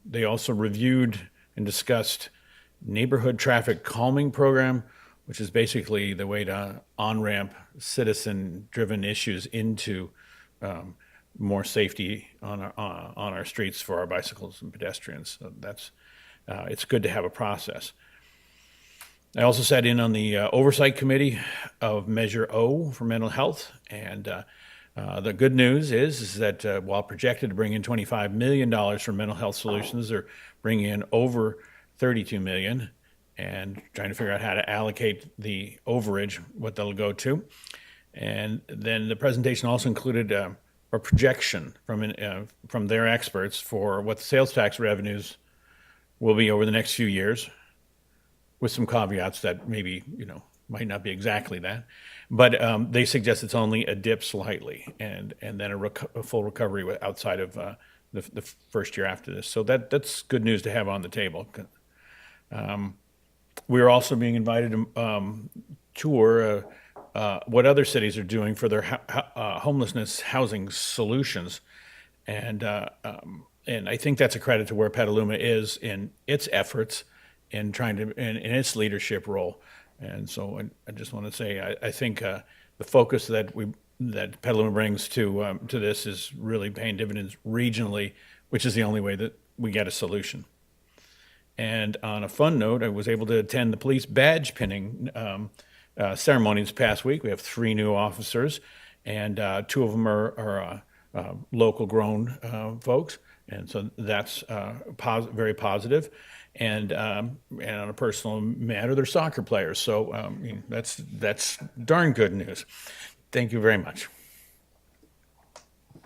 They also reviewed and discussed neighborhood traffic calming program, which is basically the way to on-ramp citizen-driven issues into more safety on our streets for our bicycles and pedestrians. So that's it's good to have a process. I also sat in on the oversight committee of Measure O for mental health, and the good news is that while projected to bring in $25 million for mental health solutions, they're bringing in over $32 million and trying to figure out how to allocate the overage, what they'll go to. And then the presentation also included a projection from their experts for what the sales tax revenues will be over the next few years, with some caveats that maybe, might not be exactly that. But they suggest it's only a dip slightly, and then a full recovery outside of the first year after this. So that's good news to have on the table. We're also being invited to tour what other cities are doing for their homelessness housing solutions. And I think that's a credit to where Petaluma is in its efforts in trying to, in its leadership role. And so I just want to say, I think the focus that Petaluma brings to this is really paying dividends regionally, which is the only way that we get a solution. And on a fun note, I was able to attend the police badge pinning ceremony this past week. We have 3 new officers, and 2 of them are local grown folks. And so that's very positive. And on a personal matter, they're soccer players. So that's darn good news. Thank you very much.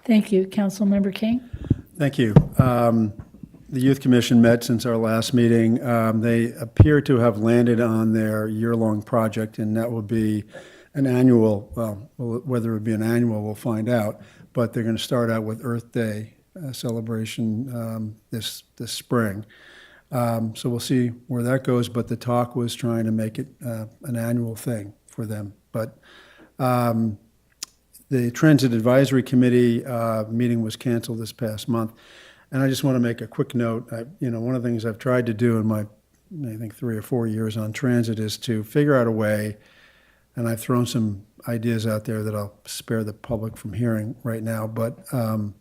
Thank you. Councilmember King? Thank you. The Youth Commission met since our last meeting. They appear to have landed on their year-long project, and that will be an annual, well, whether it would be an annual, we'll find out, but they're going to start out with Earth Day celebration this spring. So we'll see where that goes, but the talk was trying to make it an annual thing for them. But the Transit Advisory Committee meeting was canceled this past month. And I just want to make a quick note. One of the things I've tried to do in my, I think, 3 or 4 years on transit is to figure out a way, and I've thrown some ideas out there that I'll spare the public from hearing right now, but to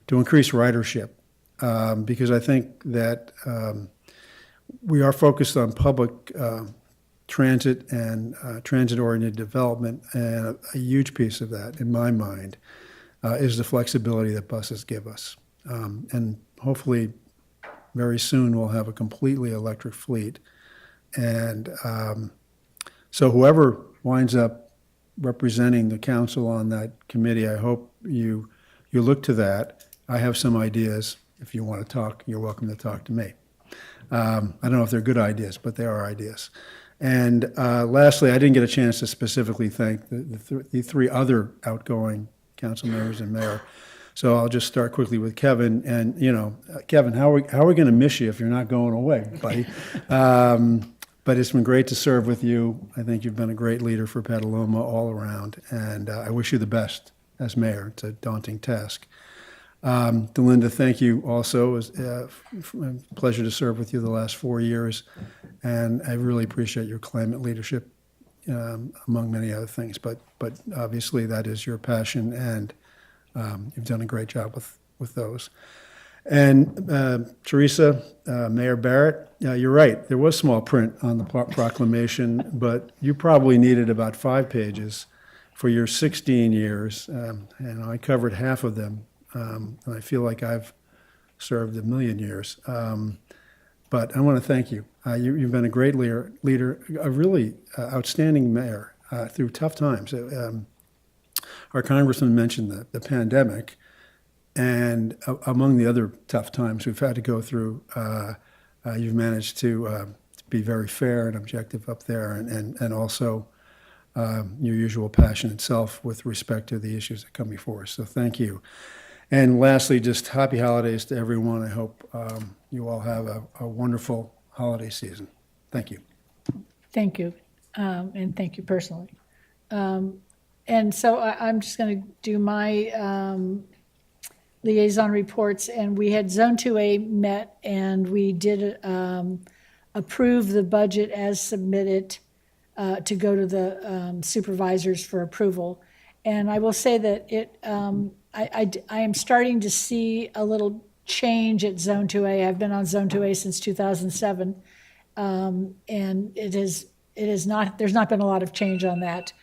increase ridership. Because I think that we are focused on public transit and transit-oriented development, and a huge piece of that, in my mind, is the flexibility that buses give us. And hopefully very soon we'll have a completely electric fleet. And so whoever winds up representing the council on that committee, I hope you look to that. I have some ideas. If you want to talk, you're welcome to talk to me. I don't know if they're good ideas, but they are ideas. And lastly, I didn't get a chance to specifically thank the 3 other outgoing council members and mayor. So I'll just start quickly with Kevin. And, Kevin, how are we going to miss you if you're not going away, buddy? But it's been great to serve with you. I think you've been a great leader for Petaluma all around, and I wish you the best as mayor. It's a daunting task. Delinda, thank you also. It was a pleasure to serve with you the last 4 years, and I really appreciate your climate leadership, among many other things. But obviously that is your passion, and you've done a great job with those. And Teresa, Mayor Barrett, you're right. There was small print on the proclamation, but you probably needed about 5 pages for your 16 years, and I covered half of them. And I feel like I've served a million years. But I want to thank you. You've been a great leader, a really outstanding mayor through tough times. Our congressman mentioned the pandemic, and among the other tough times we've had to go through, you've managed to be very fair and objective up there, and also your usual passion itself with respect to the issues that come before us. So thank you. And lastly, just happy holidays to everyone. I hope you all have a wonderful holiday season. Thank you. Thank you, and thank you personally. And so I'm just going to do my liaison reports, and we had Zone 2A met, and we did approve the budget as submitted to go to the supervisors for approval. And I will say that I am starting to see a little change at Zone 2A. I've been on Zone 2A since 2007, and it is not, there's not been a lot of change on that.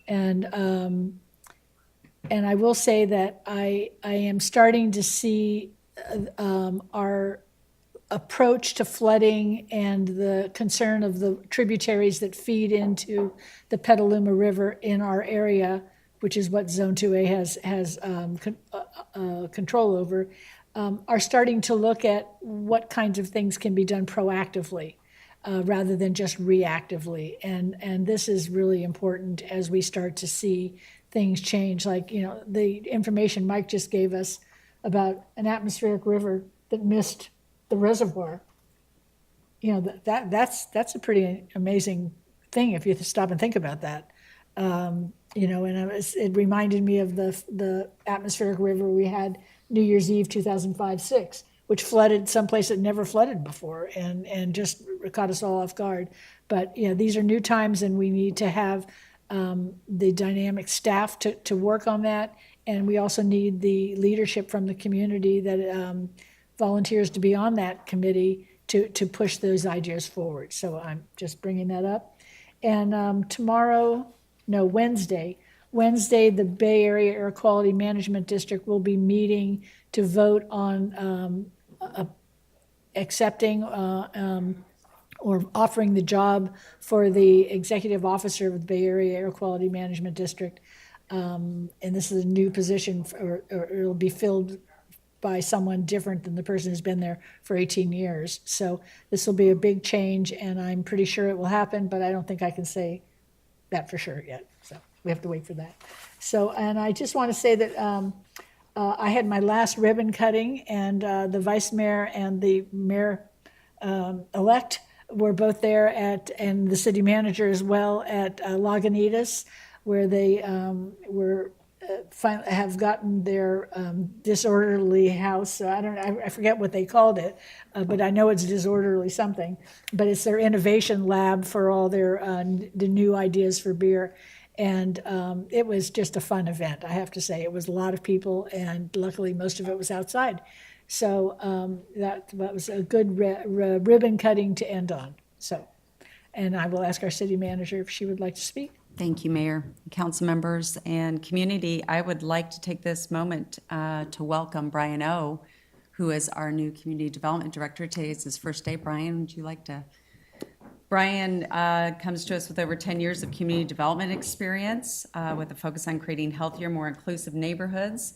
And I will say that I am starting to see our approach to flooding and the concern of the tributaries that feed into the Petaluma River in our area, which is what Zone 2A has control over, are starting to look at what kinds of things can be done proactively rather than just reactively. And this is really important as we start to see things change, like, you know, the information Mike just gave us about an atmospheric river that missed the reservoir. You know, that's a pretty amazing thing if you stop and think about that. You know, and it reminded me of the atmospheric river we had New Year's Eve 2005-06, which flooded someplace that never flooded before, and just caught us all off guard. But you know, these are new times, and we need to have the dynamic staff to work on that, and we also need the leadership from the community that volunteers to be on that committee to push those ideas forward. So I'm just bringing that up. And Wednesday, the Bay Area Air Quality Management District will be meeting to vote on accepting or offering the job for the executive officer of the Bay Area Air Quality Management District. And this is a new position, or it'll be filled by someone different than the person who's been there for 18 years. So this will be a big change, and I'm pretty sure it will happen, but I don't think I can say that for sure yet. So we have to wait for that. So, and I just want to say that I had my last ribbon cutting, and the vice mayor and the mayor elect were both there and the city manager as well at Lagunitas, where they have gotten their disorderly house. So I forget what they called it, but I know it's disorderly something. But it's their innovation lab for all their the new ideas for beer. And it was just a fun event, I have to say. It was a lot of people, and luckily most of it was outside. So that was a good ribbon cutting to end on. So, and I will ask our city manager if she would like to speak. Thank you, Mayor, council members, and community. I would like to take this moment to welcome Brian O., who is our new Community Development Director. Today is his first day. Brian, would you like to? Brian comes to us with over 10 years of community development experience with a focus on creating healthier, more inclusive neighborhoods.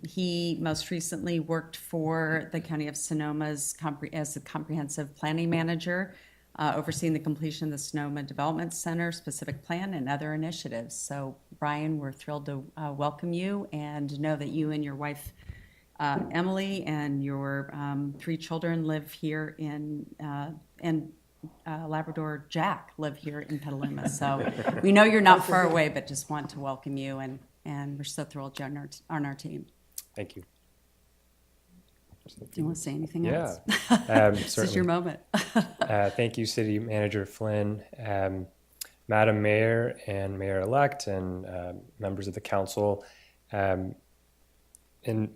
He most recently worked for the County of Sonoma's as a comprehensive planning manager, overseeing the completion of the Sonoma Development Center specific plan and other initiatives. So, Brian, we're thrilled to welcome you and know that you and your wife, Emily, and your 3 children live here and Labrador Jack live here in Petaluma. So we know you're not far away, but just want to welcome you, and we're so thrilled you're on our team. Thank you. Do you want to say anything else? Yeah, This is your moment. Thank you, City Manager Flynn, Madam Mayor and Mayor-elect, and members of the council. In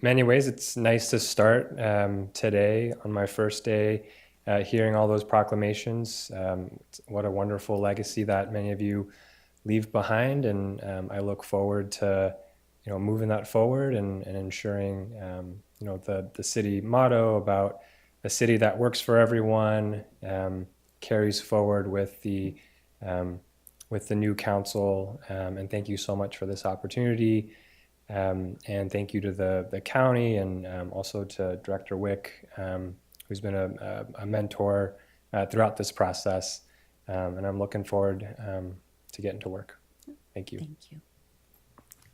many ways, it's nice to start today on my first day hearing all those proclamations. What a wonderful legacy that many of you leave behind, and I look forward to moving that forward and ensuring the city motto about a city that works for everyone carries forward with the new council. And thank you so much for this opportunity. And thank you to the county, and also to Director Wick, who's been a mentor throughout this process. And I'm looking forward to getting to work. Thank you. Thank you.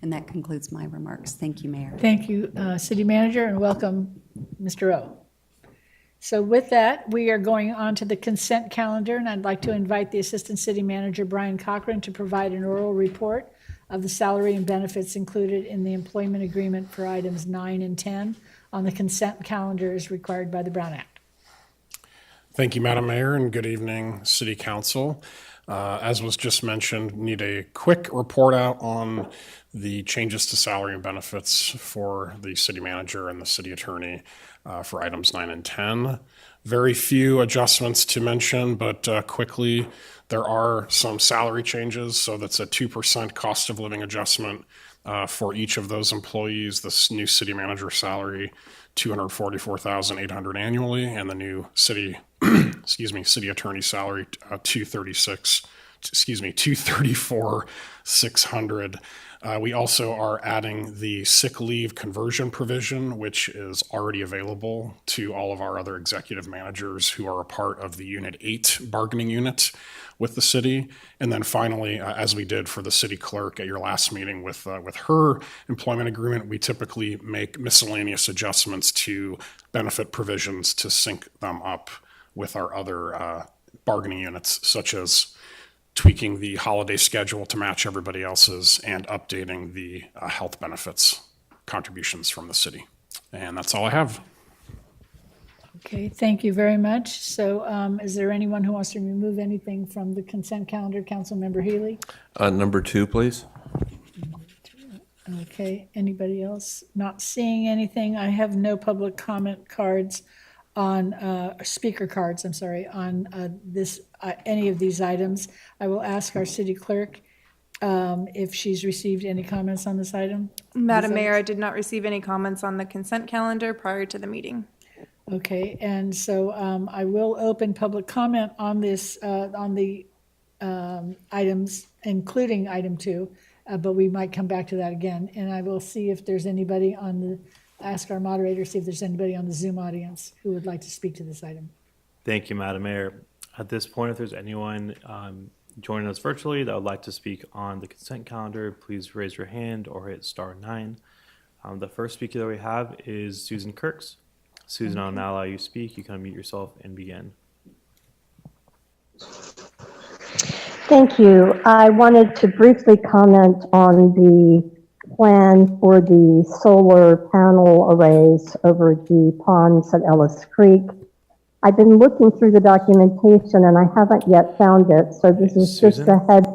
And that concludes my remarks. Thank you, Mayor. Thank you, City Manager, and welcome, Mr. O. So with that, we are going on to the consent calendar, and I'd like to invite the Assistant City Manager, Brian Cochran, to provide an oral report of the salary and benefits included in the employment agreement for items 9 and 10 on the consent calendar as required by the Brown Act. Thank you, Madam Mayor, and good evening, City Council. As was just mentioned, need a quick report out on the changes to salary and benefits for the city manager and the city attorney for items 9 and 10. Very few adjustments to mention, but quickly, there are some salary changes. So that's a 2% cost of living adjustment for each of those employees. This new city manager salary, $244,800 annually, and the new city, city attorney salary, $234,600. We also are adding the sick leave conversion provision, which is already available to all of our other executive managers who are a part of the Unit 8 bargaining unit with the city. And then finally, as we did for the city clerk at your last meeting with her employment agreement, we typically make miscellaneous adjustments to benefit provisions to sync them up with our other bargaining units, such as tweaking the holiday schedule to match everybody else's and updating the health benefits contributions from the city. And that's all I have. Okay, thank you very much. So is there anyone who wants to remove anything from the consent calendar? Councilmember Healy? Number 2, please. Okay, anybody else? Not seeing anything. I have no public comment cards on, speaker cards, I'm sorry, on any of these items. I will ask our city clerk if she's received any comments on this item. Madam Mayor, I did not receive any comments on the consent calendar prior to the meeting. Okay, and so I will open public comment on this, on the items, including item 2, but we might come back to that again. And I will see if there's anybody on the, ask our moderator, see if there's anybody on the Zoom audience who would like to speak to this item. Thank you, Madam Mayor. At this point, if there's anyone joining us virtually that would like to speak on the consent calendar, please raise your hand or hit *9. The first speaker that we have is Susan Kirks. Susan, I'll now allow you to speak. You can unmute yourself and begin. Thank you. I wanted to briefly comment on the plan for the solar panel arrays over the ponds at Ellis Creek. I've been looking through the documentation and I haven't yet found it, so this is just Susan? a head.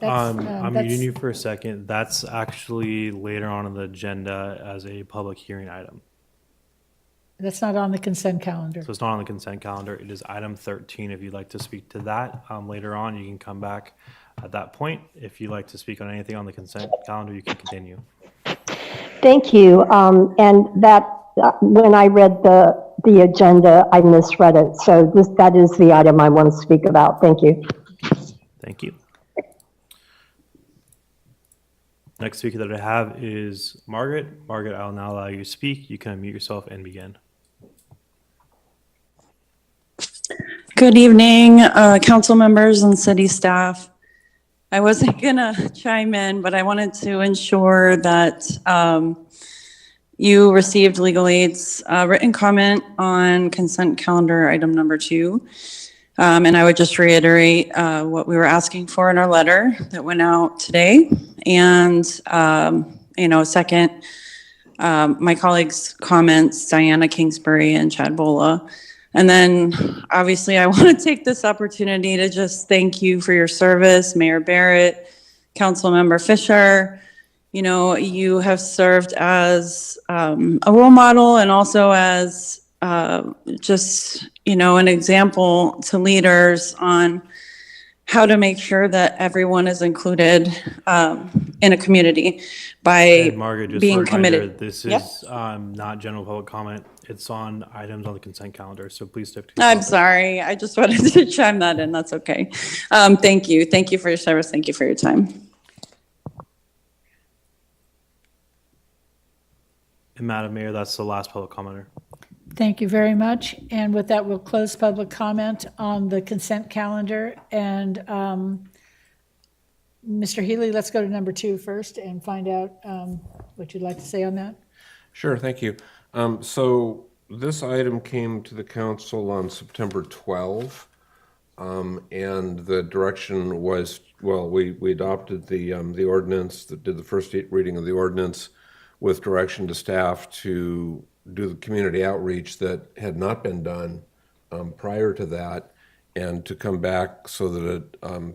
I'm muting you for a second. That's actually later on in the agenda as a public hearing item. That's not on the consent calendar. So it's not on the consent calendar. It is item 13. If you'd like to speak to that later on, you can come back at that point. If you'd like to speak on anything on the consent calendar, you can continue. Thank you. And that, when I read the agenda, I misread it. So that is the item I want to speak about. Thank you. Thank you. Next speaker that I have is Margaret. Margaret, I'll now allow you to speak. You can unmute yourself and begin. Good evening, council members and city staff. I wasn't gonna chime in, but I wanted to ensure that you received Legal Aid's written comment on consent calendar item number 2. And I would just reiterate what we were asking for in our letter that went out today. And, second, my colleagues' comments, Diana Kingsbury and Chad Bola. And then, obviously, I want to take this opportunity to just thank you for your service, Mayor Barrett, Councilmember Fisher. You know, you have served as a role model and also as just, an example to leaders on how to make sure that everyone is included in a community by And Margaret, just being a reminder, committed. this Yep. is not general public comment. It's on items on the consent calendar, so please stick to your I'm topic. sorry. I just wanted to chime that in. That's okay. Thank you. Thank you for your service. Thank you for your time. And Madam Mayor, that's the last public commenter. Thank you very much. And with that, we'll close public comment on the consent calendar. And Mr. Healy, let's go to number 2 first and find out what you'd like to say on that. Sure, thank you. So this item came to the council on September 12. And the direction was, well, we adopted the ordinance, did the first reading of the ordinance with direction to staff to do the community outreach that had not been done prior to that, and to come back so that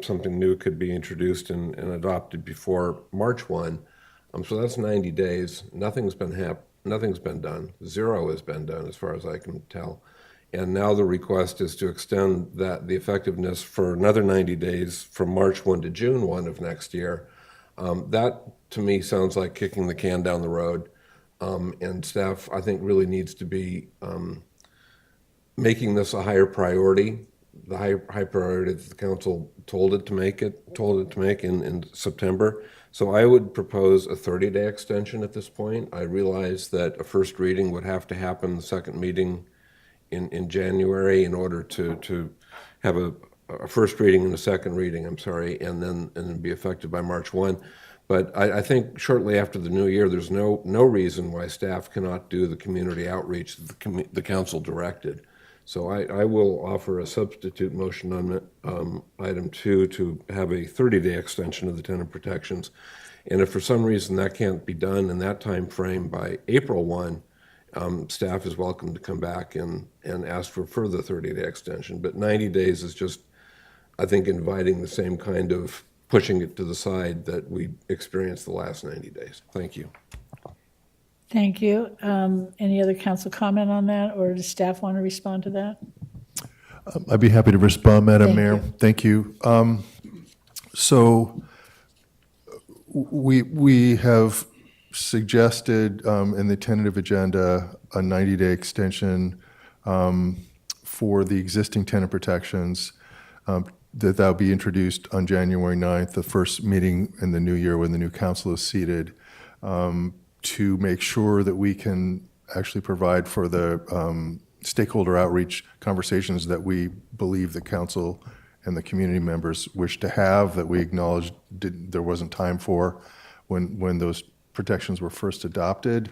something new could be introduced and adopted before March 1. So that's 90 days. Nothing's been done. Zero has been done as far as I can tell. And now the request is to extend the effectiveness for another 90 days from March 1 to June 1 of next year. That, to me, sounds like kicking the can down the road. And staff, I think, really needs to be making this a higher priority, the high priority that the council told it to make in September. So I would propose a 30-day extension at this point. I realize that a first reading would have to happen, the second meeting in January, in order to have a first reading and a second reading, and then be effective by March 1. But I think shortly after the new year, there's no reason why staff cannot do the community outreach that the council directed. So I will offer a substitute motion on item 2 to have a 30-day extension of the tenant protections. And if for some reason that can't be done in that time frame by April 1, staff is welcome to come back and ask for a further 30-day extension. But 90 days is just, I think, inviting the same kind of pushing it to the side that we experienced the last 90 days. Thank you. Thank you. Any other council comment on that, or does staff want to respond to that? I'd be happy to respond, Madam Thank Mayor. you. Thank you. So we have suggested in the tentative agenda a 90-day extension for the existing tenant protections, that'll be introduced on January 9th, the first meeting in the new year when the new council is seated, to make sure that we can actually provide for the stakeholder outreach conversations that we believe the council and the community members wish to have, that we acknowledged there wasn't time for when those protections were first adopted.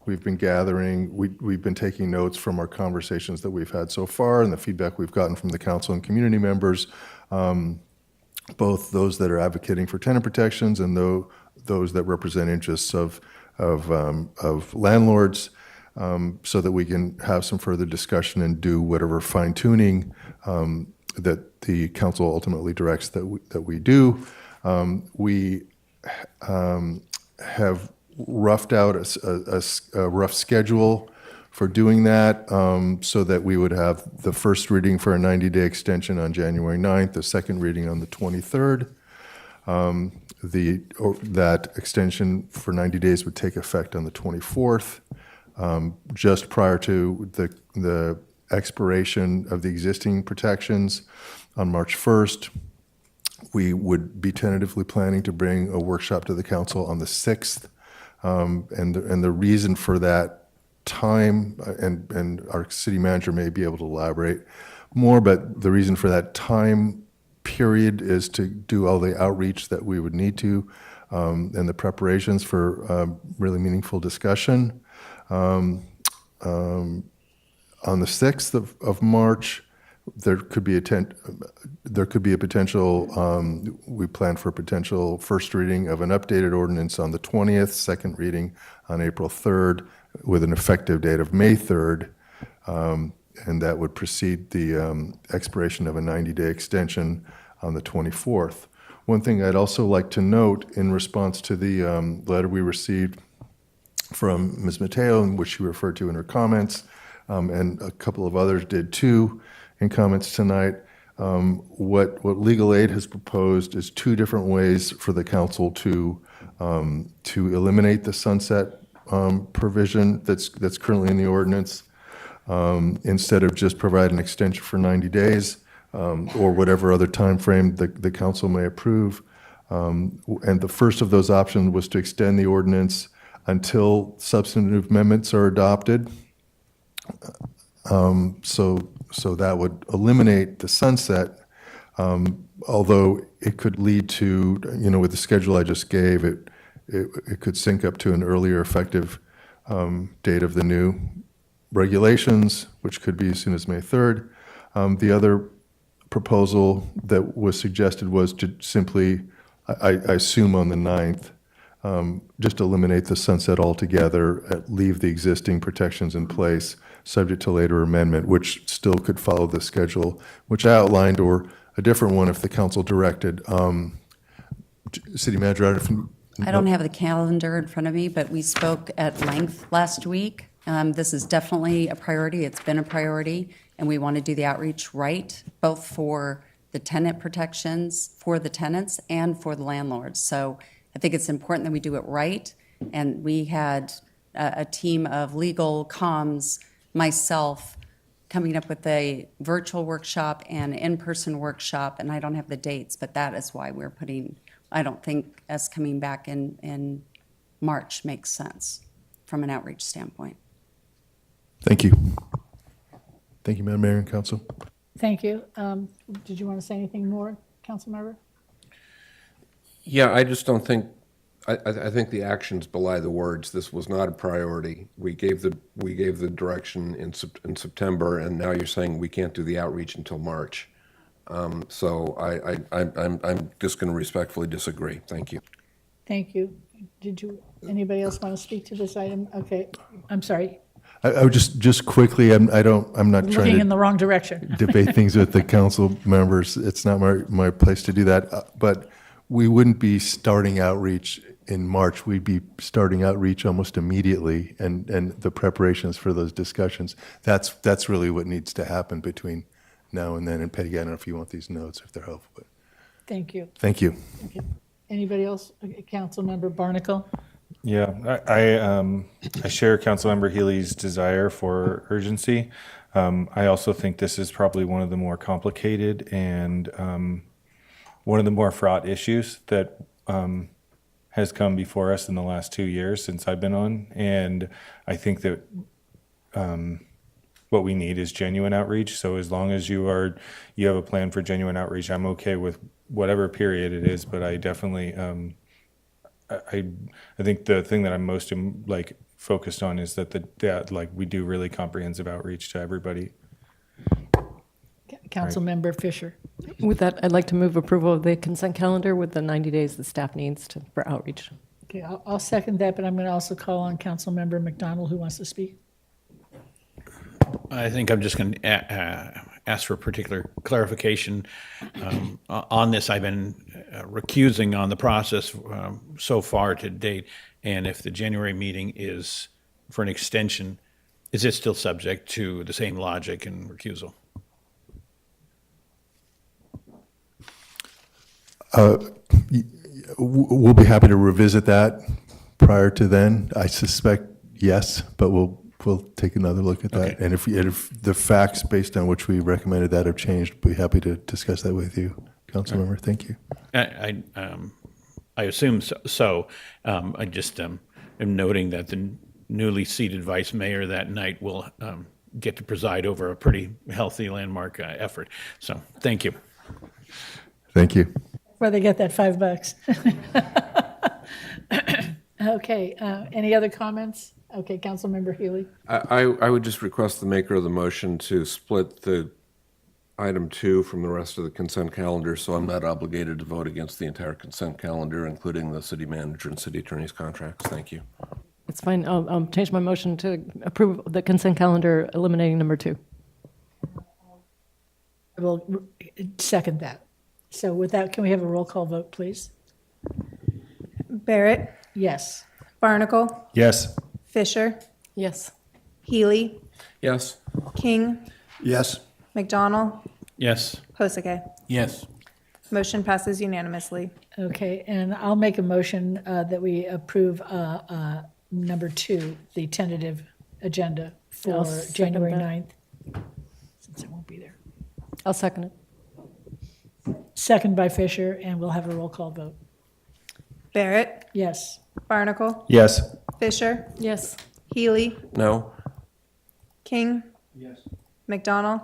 We've been gathering, we've been taking notes from our conversations that we've had so far and the feedback we've gotten from the council and community members, both those that are advocating for tenant protections and those that represent interests of landlords, so that we can have some further discussion and do whatever fine tuning that the council ultimately directs that we do. We have roughed out a rough schedule for doing that, so that we would have the first reading for a 90-day extension on January 9th, the second reading on the 23rd. That extension for 90 days would take effect on the 24th, just prior to the expiration of the existing protections on March 1st. We would be tentatively planning to bring a workshop to the council on the 6th. And the reason for that time, and our city manager may be able to elaborate more, but the reason for that time period is to do all the outreach that we would need to, and the preparations for really meaningful discussion. On the 6th of March, there could be a potential, we plan for a potential first reading of an updated ordinance on the 20th, second reading on April 3rd, with an effective date of May 3rd, and that would precede the expiration of a 90-day extension on the 24th. One thing I'd also like to note in response to the letter we received from Ms. Mateo, in which she referred to in her comments, and a couple of others did too in comments tonight, what Legal Aid has proposed is two different ways for the council to eliminate the sunset provision that's currently in the ordinance, instead of just provide an extension for 90 days or whatever other time frame the council may approve. And the first of those options was to extend the ordinance until substantive amendments are adopted. So that would eliminate the sunset, although it could lead to, with the schedule I just gave, it could sync up to an earlier effective date of the new regulations, which could be as soon as May 3rd. The other proposal that was suggested was to simply, I assume on the 9th, just eliminate the sunset altogether, leave the existing protections in place, subject to later amendment, which still could follow the schedule, which I outlined, or a different one if the council directed. City Manager, I don't have the calendar in front of me, but we spoke at length last week. This is definitely a priority. It's been a priority, and we want to do the outreach right, both for the tenant protections, for the tenants, and for the landlords. So I think it's important that we do it right. And we had a team of legal comms, myself, coming up with a virtual workshop and in-person workshop, and I don't have the dates, but that is why we're putting, I don't think us coming back in March makes sense from an outreach standpoint. Thank you. Thank you, Madam Mayor and Council. Thank you. Did you want to say anything more, Councilmember? Yeah, I just don't think, I think the actions belie the words. This was not a priority. We gave the direction in September, and now you're saying we can't do the outreach until March. So I'm just going to respectfully disagree. Thank you. Thank you. Anybody else want to speak to this item? Okay, I'm sorry, I would just quickly, I'm not trying looking in to the wrong direction. debate things with the council members. It's not my place to do that. But we wouldn't be starting outreach in March. We'd be starting outreach almost immediately, and the preparations for those discussions. That's really what needs to happen between now and then. And Peggy, I don't know if you want these notes, if they're helpful, but Thank you. thank you. Okay. Anybody else? Councilmember Barnacle? Yeah, I share Councilmember Healy's desire for urgency. I also think this is probably one of the more complicated and one of the more fraught issues that has come before us in the last 2 years since I've been on. And I think that what we need is genuine outreach. So as long as you have a plan for genuine outreach, I'm okay with whatever period it is. But I definitely, I think the thing that I'm most focused on is that we do really comprehensive outreach to everybody. Councilmember Fisher? With that, I'd like to move approval of the consent calendar with the 90 days the staff needs for outreach. Okay, I'll second that, but I'm going to also call on Councilmember McDonald, who wants to speak. I think I'm just going to ask for a particular clarification. On this, I've been recusing on the process so far to date, and if the January meeting is for an extension, is it still subject to the same logic and recusal? We'll be happy to revisit that prior to then. I suspect yes, but we'll take another look at that. Okay. And if the facts based on which we recommended that have changed, we'll be happy to discuss that with you, Councilmember. Thank you. I assume so. I just am noting that the newly seated vice mayor that night will get to preside over a pretty healthy landmark effort. So thank you. Thank you. Where they get that $5. Okay, any other comments? Okay, Councilmember Healy? I would just request the maker of the motion to split the item 2 from the rest of the consent calendar, so I'm not obligated to vote against the entire consent calendar, including the city manager and city attorney's contracts. Thank you. It's fine. I'll change my motion to approve the consent calendar, eliminating number 2. I will second that. So with that, can we have a roll call vote, please? Barrett, Yes. Barnacle, Yes. Fisher, Yes. Healy, Yes? King, Yes. McDonald, Yes. Hosake. Yes. Motion passes unanimously. Okay, and I'll make a motion that we approve number 2, the tentative agenda I'll for second January that. 9th, since I won't be there. I'll second it. Second by Fisher, and we'll have a roll call vote. Barrett, Yes. Barnacle, Yes. Fisher, Yes. Healy, No? King. Yes. McDonald,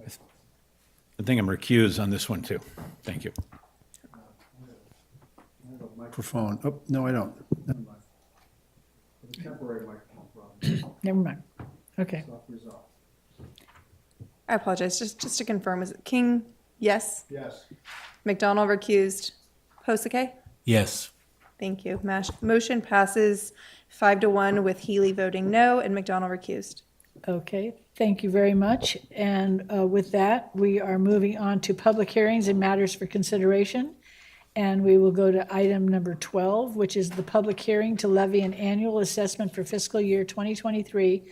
I think I'm recused on this one too. Thank you. Microphone. Oh, no, I don't. Never mind. Okay. I apologize, just to confirm, is it King, Yes. Yes. McDonald recused. Posake? Yes. Thank you. Motion passes 5-1 with Healy voting no and McDonald recused. Okay, thank you very much. And with that, we are moving on to public hearings and matters for consideration. And we will go to item number 12, which is the public hearing to levy an annual assessment for fiscal year 2023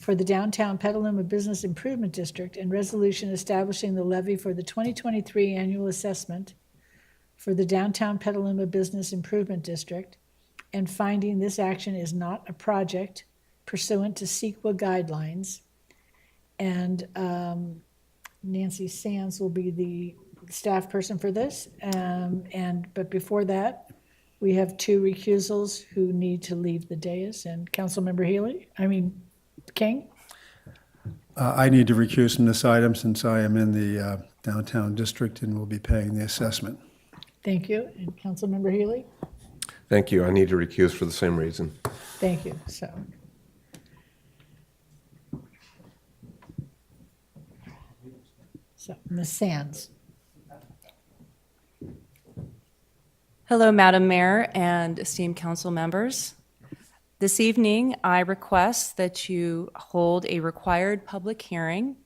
for the downtown Petaluma Business Improvement District and resolution establishing the levy for the 2023 annual assessment for the downtown Petaluma Business Improvement District and finding this action is not a project pursuant to CEQA guidelines. And Nancy Sands will be the staff person for this. But before that, we have two recusals who need to leave the dais. And Councilmember King? I need to recuse from this item since I am in the downtown district and will be paying the assessment. Thank you. And Councilmember Healy? Thank you. I need to recuse for the same reason. Thank you. So Ms. Sands. Hello, Madam Mayor and esteemed council members. This evening, I request that you hold a required public hearing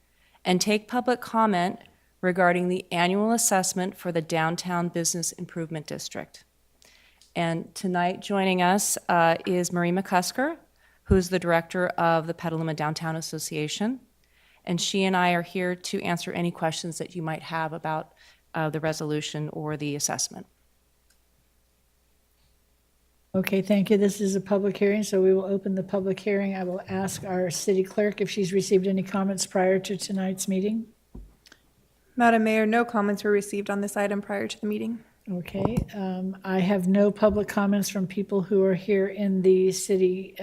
and take public comment regarding the annual assessment for the Downtown Business Improvement District. And tonight joining us is Marie McCusker, who's the director of the Petaluma Downtown Association. And she and I are here to answer any questions that you might have about the resolution or the assessment. Okay, thank you. This is a public hearing, so we will open the public hearing. I will ask our city clerk if she's received any comments prior to tonight's meeting. Madam Mayor, no comments were received on this item prior to the meeting. Okay, I have no public comments from people who are here in the city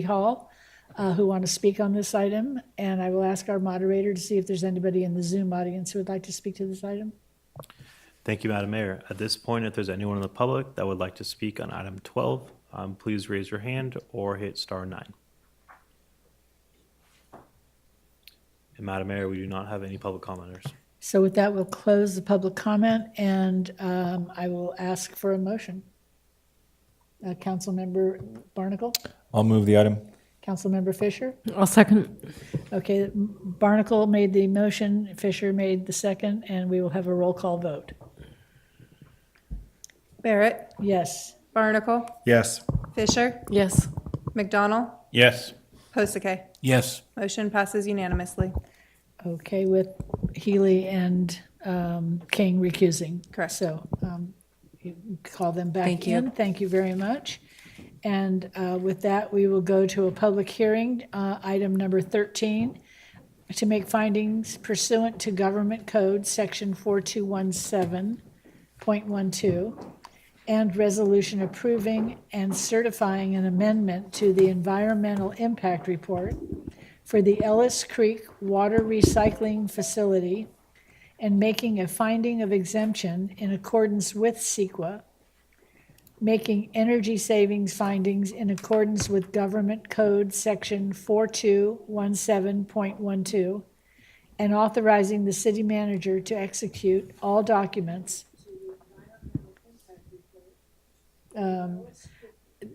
hall who want to speak on this item, and I will ask our moderator to see if there's anybody in the Zoom audience who would like to speak to this item. Thank you, Madam Mayor. At this point, if there's anyone in the public that would like to speak on item 12, please raise your hand or hit *9. And Madam Mayor, we do not have any public commenters. So with that, we'll close the public comment, and I will ask for a motion. Councilmember Barnacle? I'll move the item. Councilmember Fisher? I'll second. Okay, Barnacle made the motion, Fisher made the second, and we will have a roll call vote. Barrett? Yes. Barnacle? Yes. Fisher? Yes. McDonald? Yes. Posake? Yes. Motion passes unanimously. Okay, with Healy and King recusing. Correct. So you call them back Thank you. in. Thank you very much. And with that, we will go to a public hearing, item number 13, to make findings pursuant to Government Code, Section 4217.12, and resolution approving and certifying an amendment to the Environmental Impact Report for the Ellis Creek Water Recycling Facility and making a finding of exemption in accordance with CEQA, making energy savings findings in accordance with Government Code Section 4217.12, and authorizing the city manager to execute all documents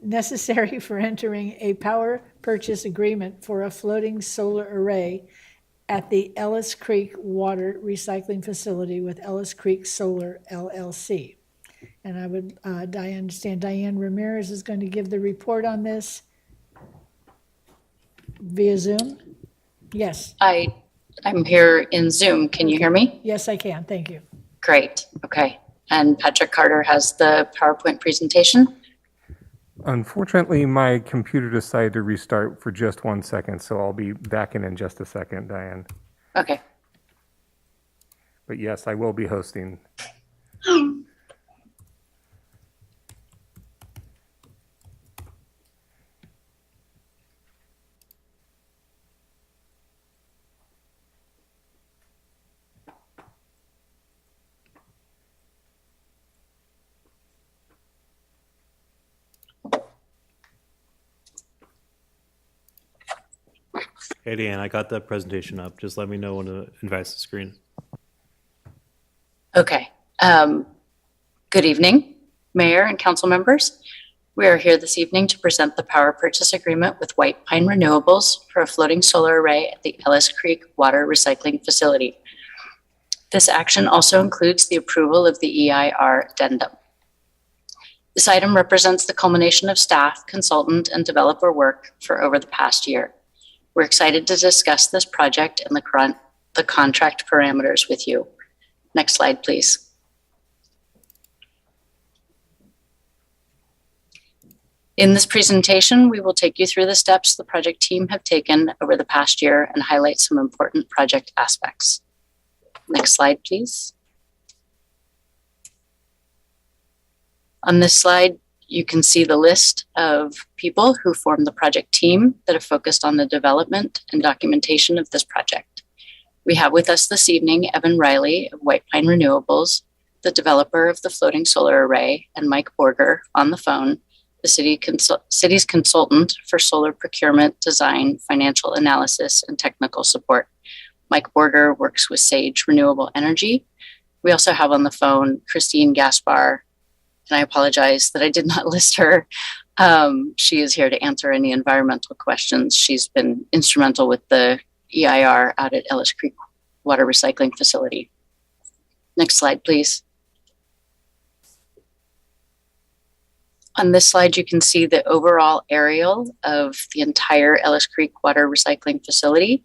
necessary for entering a power purchase agreement for a floating solar array at the Ellis Creek Water Recycling Facility with Ellis Creek Solar LLC. And I understand Diane Ramirez is going to give the report on this via Zoom. Yes. I'm here in Zoom. Can you hear me? Yes, I can. Thank you. Great. Okay. And Patrick Carter has the PowerPoint presentation. Unfortunately, my computer decided to restart for just 1 second, so I'll be back in just a second, Diane. Okay. But yes, I will be hosting. Hey, Dan, I got that presentation up. Just let me know when to advance the screen. Okay. Good evening, Mayor and council members. We are here this evening to present the power purchase agreement with White Pine Renewables for a floating solar array at the Ellis Creek Water Recycling Facility. This action also includes the approval of the EIR addendum. This item represents the culmination of staff, consultant, and developer work for over the past year. We're excited to discuss this project and the contract parameters with you. Next slide, please. In this presentation, we will take you through the steps the project team have taken over the past year and highlight some important project aspects. Next slide, please. On this slide, you can see the list of people who formed the project team that have focused on the development and documentation of this project. We have with us this evening Evan Riley of White Pine Renewables, the developer of the floating solar array, and Mike Borger on the phone, the city's consultant for solar procurement, design, financial analysis, and technical support. Mike Borger works with Sage Renewable Energy. We also have on the phone Christine Gaspar, and I apologize that I did not list her. She is here to answer any environmental questions. She's been instrumental with the EIR out at Ellis Creek Water Recycling Facility. Next slide, please. On this slide, you can see the overall aerial of the entire Ellis Creek Water Recycling Facility.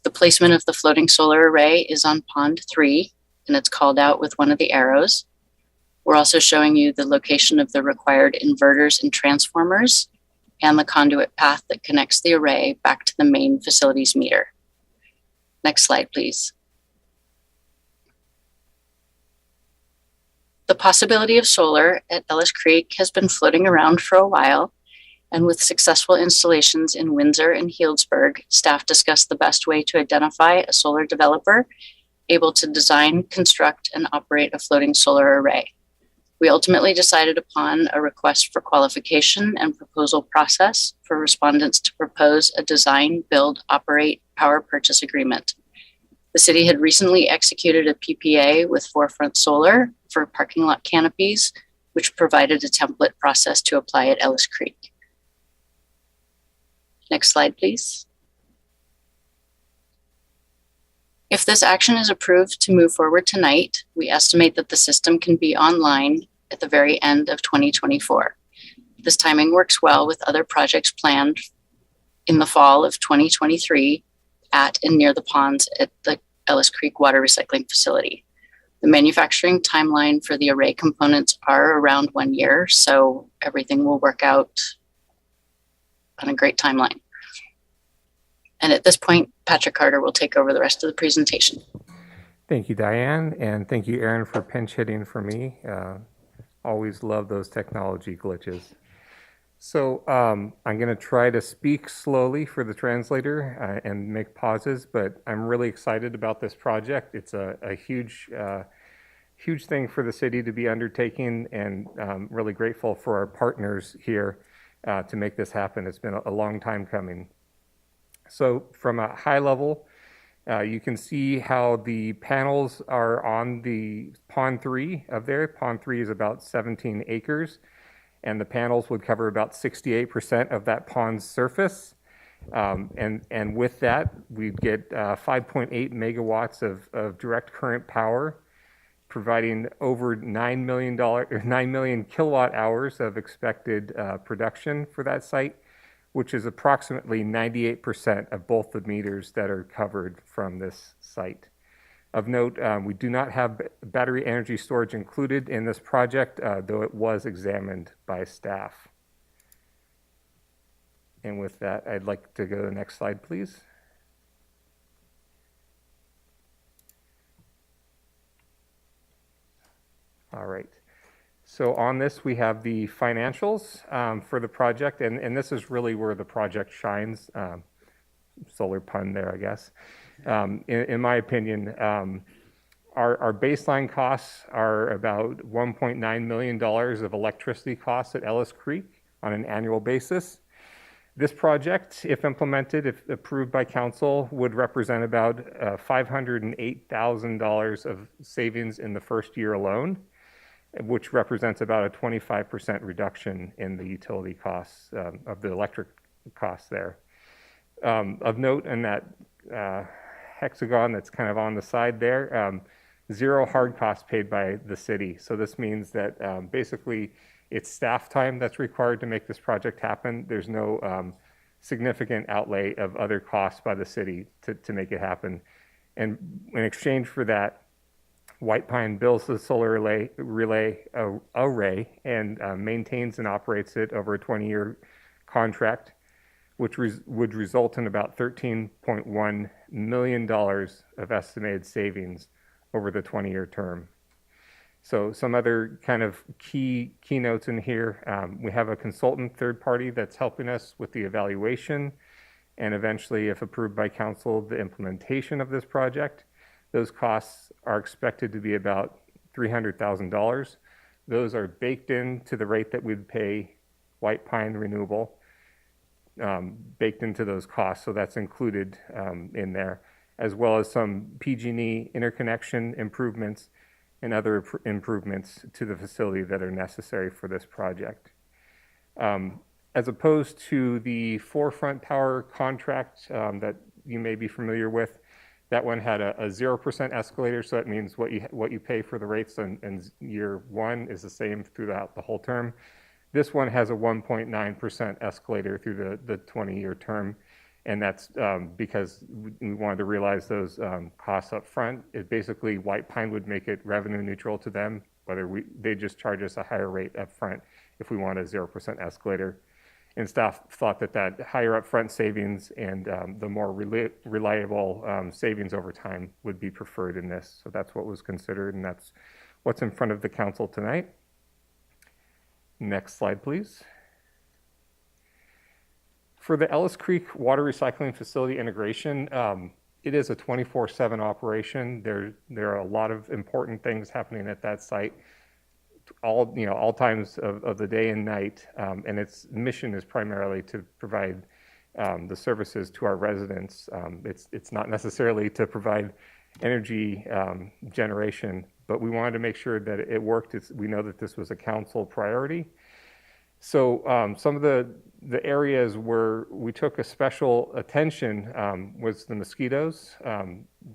The placement of the floating solar array is on Pond 3, and it's called out with one of the arrows. We're also showing you the location of the required inverters and transformers and the conduit path that connects the array back to the main facilities meter. Next slide, please. The possibility of solar at Ellis Creek has been floating around for a while, and with successful installations in Windsor and Healdsburg, staff discussed the best way to identify a solar developer able to design, construct, and operate a floating solar array. We ultimately decided upon a request for qualification and proposal process for respondents to propose a design, build, operate power purchase agreement. The city had recently executed a PPA with Forefront Solar for parking lot canopies, which provided a template process to apply at Ellis Creek. Next slide, please. If this action is approved to move forward tonight, we estimate that the system can be online at the very end of 2024. This timing works well with other projects planned in the fall of 2023 at and near the ponds at the Ellis Creek Water Recycling Facility. The manufacturing timeline for the array components are around 1 year, so everything will work out on a great timeline. And at this point, Patrick Carter will take over the rest of the presentation. Thank you, Diane, and thank you, Aaron, for pinch hitting for me. Always love those technology glitches. So I'm going to try to speak slowly for the translator and make pauses, but I'm really excited about this project. It's a huge thing for the city to be undertaking, and really grateful for our partners here to make this happen. It's been a long time coming. So from a high level, you can see how the panels are on the Pond 3 of there. Pond 3 is about 17 acres, and the panels would cover about 68% of that pond's surface. And with that, we'd get 5.8 megawatts of direct current power, providing over $9 million kilowatt hours of expected production for that site, which is approximately 98% of both the meters that are covered from this site. Of note, we do not have battery energy storage included in this project, though it was examined by staff. And with that, I'd like to go to the next slide, please. All right. So on this, we have the financials for the project, and this is really where the project shines. Solar pun there, I guess. In my opinion, our baseline costs are about $1.9 million of electricity costs at Ellis Creek on an annual basis. This project, if implemented, if approved by council, would represent about $508,000 of savings in the first year alone, which represents about a 25% reduction in the utility costs of the electric costs there. Of note in that hexagon that's kind of on the side there, zero hard costs paid by the city. So this means that basically it's staff time that's required to make this project happen. There's no significant outlay of other costs by the city to make it happen. And in exchange for that, White Pine builds the solar array and maintains and operates it over a 20-year contract, which would result in about $13.1 million of estimated savings over the 20-year term. So some other kind of keynotes in here. We have a consultant third party that's helping us with the evaluation and eventually, if approved by council, the implementation of this project. Those costs are expected to be about $300,000. Those are baked into the rate that we'd pay White Pine Renewable, baked into those costs. So that's included in there, as well as some PG&E interconnection improvements and other improvements to the facility that are necessary for this project. As opposed to the Forefront Power contract that you may be familiar with, that one had a 0% escalator, so that means what you pay for the rates in year one is the same throughout the whole term. This one has a 1.9% escalator through the 20-year term, and that's because we wanted to realize those costs up front. It basically, White Pine would make it revenue neutral to them, whether they just charge us a higher rate up front if we want a 0% escalator. And staff thought that higher upfront savings and the more reliable savings over time would be preferred in this. So that's what was considered, and that's what's in front of the council tonight. Next slide, please. For the Ellis Creek Water Recycling Facility integration, it is a 24/7 operation. There are a lot of important things happening at that site, all times of the day and night, and its mission is primarily to provide the services to our residents. It's not necessarily to provide energy generation, but we wanted to make sure that it worked. We know that this was a council priority. So some of the areas where we took a special attention was the mosquitoes.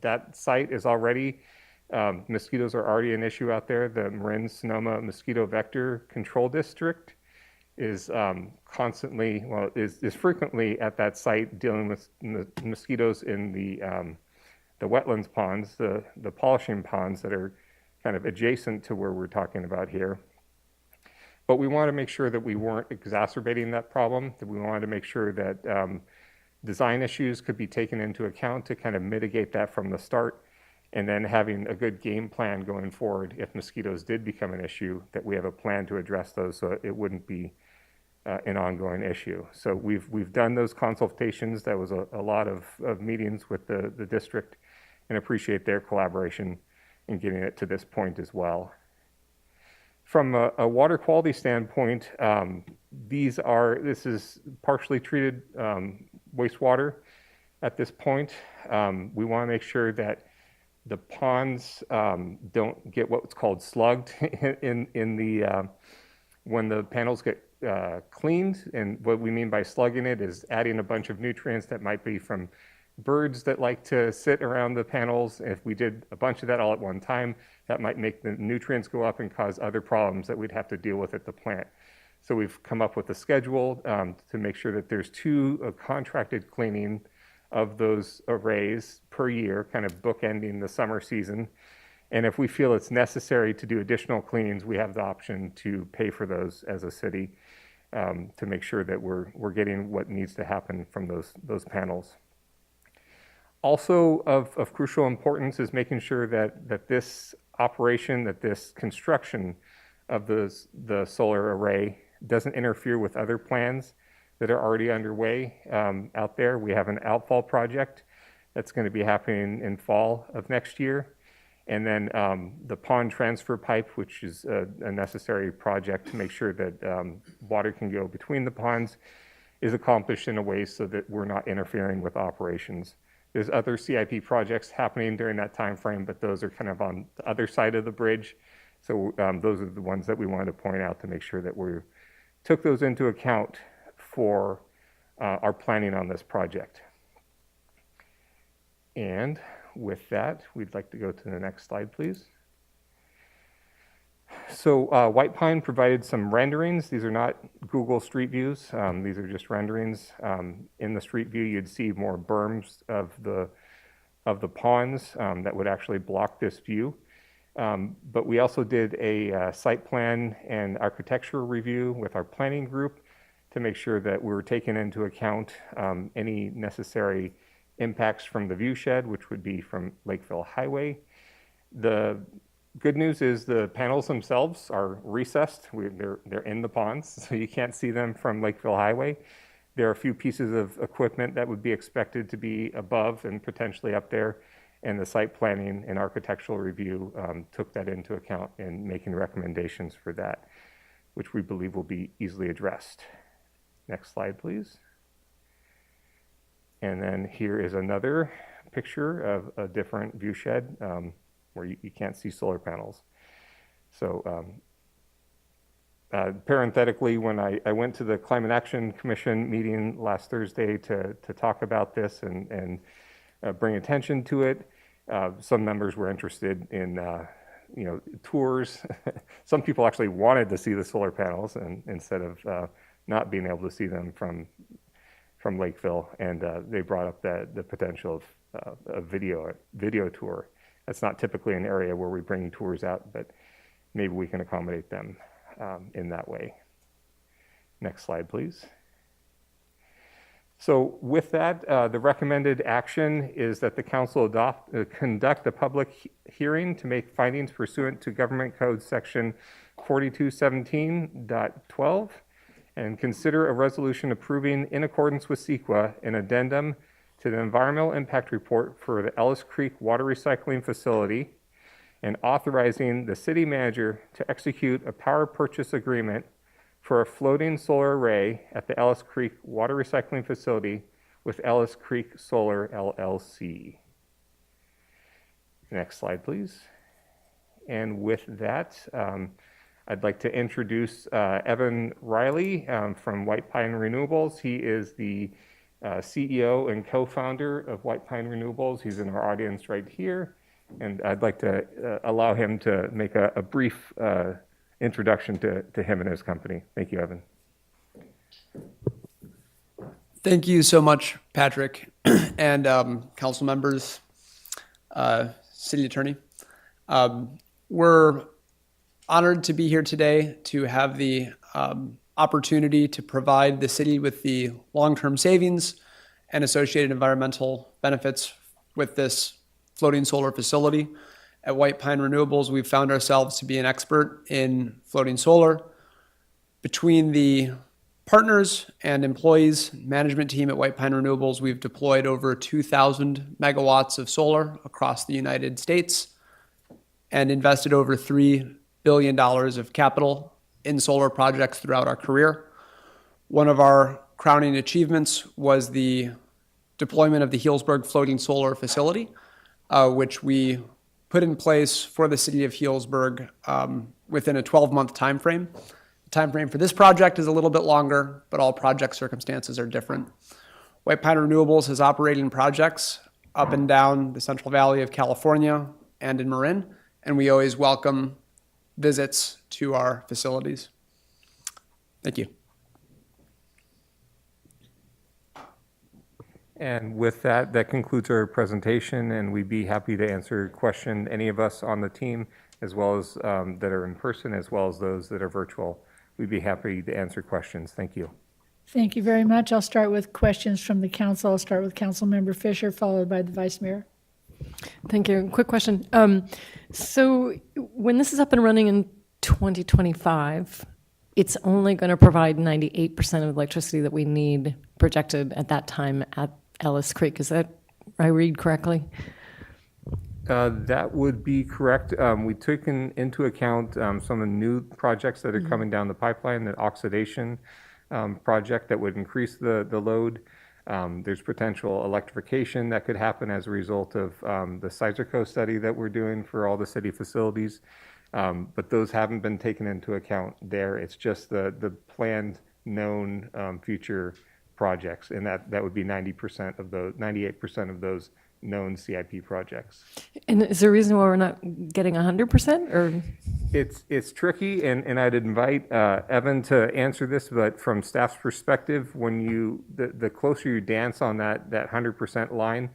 That site is already mosquitoes are already an issue out there. The Marin-Sonoma Mosquito Vector Control District is frequently at that site dealing with mosquitoes in the wetlands ponds, the polishing ponds that are kind of adjacent to where we're talking about here. But we wanted to make sure that we weren't exacerbating that problem, that we wanted to make sure that design issues could be taken into account to kind of mitigate that from the start, and then having a good game plan going forward if mosquitoes did become an issue, that we have a plan to address those so it wouldn't be an ongoing issue. So we've done those consultations. That was a lot of meetings with the district, and appreciate their collaboration in getting it to this point as well. From a water quality standpoint, this is partially treated wastewater at this point. We want to make sure that the ponds don't get what's called slugged when the panels get cleaned. And what we mean by slugging it is adding a bunch of nutrients that might be from birds that like to sit around the panels. If we did a bunch of that all at one time, that might make the nutrients go up and cause other problems that we'd have to deal with at the plant. So we've come up with a schedule to make sure that there's 2 contracted cleaning of those arrays per year, kind of bookending the summer season. And if we feel it's necessary to do additional cleanings, we have the option to pay for those as a city to make sure that we're getting what needs to happen from those panels. Also of crucial importance is making sure that this operation, that this construction of the solar array doesn't interfere with other plans that are already underway out there. We have an outfall project that's going to be happening in fall of next year. And then the pond transfer pipe, which is a necessary project to make sure that water can go between the ponds, is accomplished in a way so that we're not interfering with operations. There's other CIP projects happening during that time frame, but those are kind of on the other side of the bridge. So those are the ones that we wanted to point out to make sure that we took those into account for our planning on this project. And with that, we'd like to go to the next slide, please. So White Pine provided some renderings. These are not Google Street Views. These are just renderings. In the Street View, you'd see more berms of the ponds that would actually block this view. But we also did a site plan and architectural review with our planning group to make sure that we were taking into account any necessary impacts from the view shed, which would be from Lakeville Highway. The good news is the panels themselves are recessed. They're in the ponds, so you can't see them from Lakeville Highway. There are a few pieces of equipment that would be expected to be above and potentially up there, and the site planning and architectural review took that into account in making recommendations for that, which we believe will be easily addressed. Next slide, please. And then here is another picture of a different view shed where you can't see solar panels. So parenthetically, when I went to the Climate Action Commission meeting last Thursday to talk about this and bring attention to it, some members were interested in tours. Some people actually wanted to see the solar panels and instead of not being able to see them from Lakeville, and they brought up the potential of a video tour. That's not typically an area where we bring tours out, but maybe we can accommodate them in that way. Next slide, please. So with that, the recommended action is that the council conduct a public hearing to make findings pursuant to Government Code Section 4217.12 and consider a resolution approving, in accordance with CEQA, an addendum to the environmental impact report for the Ellis Creek Water Recycling Facility and authorizing the city manager to execute a power purchase agreement for a floating solar array at the Ellis Creek Water Recycling Facility with Ellis Creek Solar LLC. Next slide, please. And with that, I'd like to introduce Evan Riley from White Pine Renewables. He is the CEO and co-founder of White Pine Renewables. He's in our audience right here. And I'd like to allow him to make a brief introduction to him and his company. Thank you, Evan. Thank you so much, Patrick, and council members, city attorney. We're honored to be here today to have the opportunity to provide the city with the long-term savings and associated environmental benefits with this floating solar facility. At White Pine Renewables, we've found ourselves to be an expert in floating solar. Between the partners and employees, management team at White Pine Renewables, we've deployed over 2,000 megawatts of solar across the United States and invested over $3 billion of capital in solar projects throughout our career. One of our crowning achievements was the deployment of the Healdsburg Floating Solar Facility, which we put in place for the city of Healdsburg within a 12-month time frame. The time frame for this project is a little bit longer, but all project circumstances are different. White Pine Renewables has operating projects up and down the Central Valley of California and in Marin, and we always welcome visits to our facilities. Thank you. And with that, that concludes our presentation, and we'd be happy to answer questions, any of us on the team, as well as that are in person, as well as those that are virtual. We'd be happy to answer questions. Thank you. Thank you very much. I'll start with questions from the council. I'll start with Councilmember Fisher, followed by the Vice Mayor. Thank you. Quick question. So when this is up and running in 2025, it's only going to provide 98% of electricity that we need projected at that time at Ellis Creek. Is that, I read correctly? That would be correct. We took into account some of the new projects that are coming down the pipeline, the oxidation project that would increase the load. There's potential electrification that could happen as a result of the Sizerco study that we're doing for all the city facilities. But those haven't been taken into account there. It's just the planned known future projects, and that would be 98% of those known CIP projects. And is there a reason why we're not getting 100%, or? It's tricky, and I'd invite Evan to answer this, but from staff's perspective, when the closer you dance on that 100% line,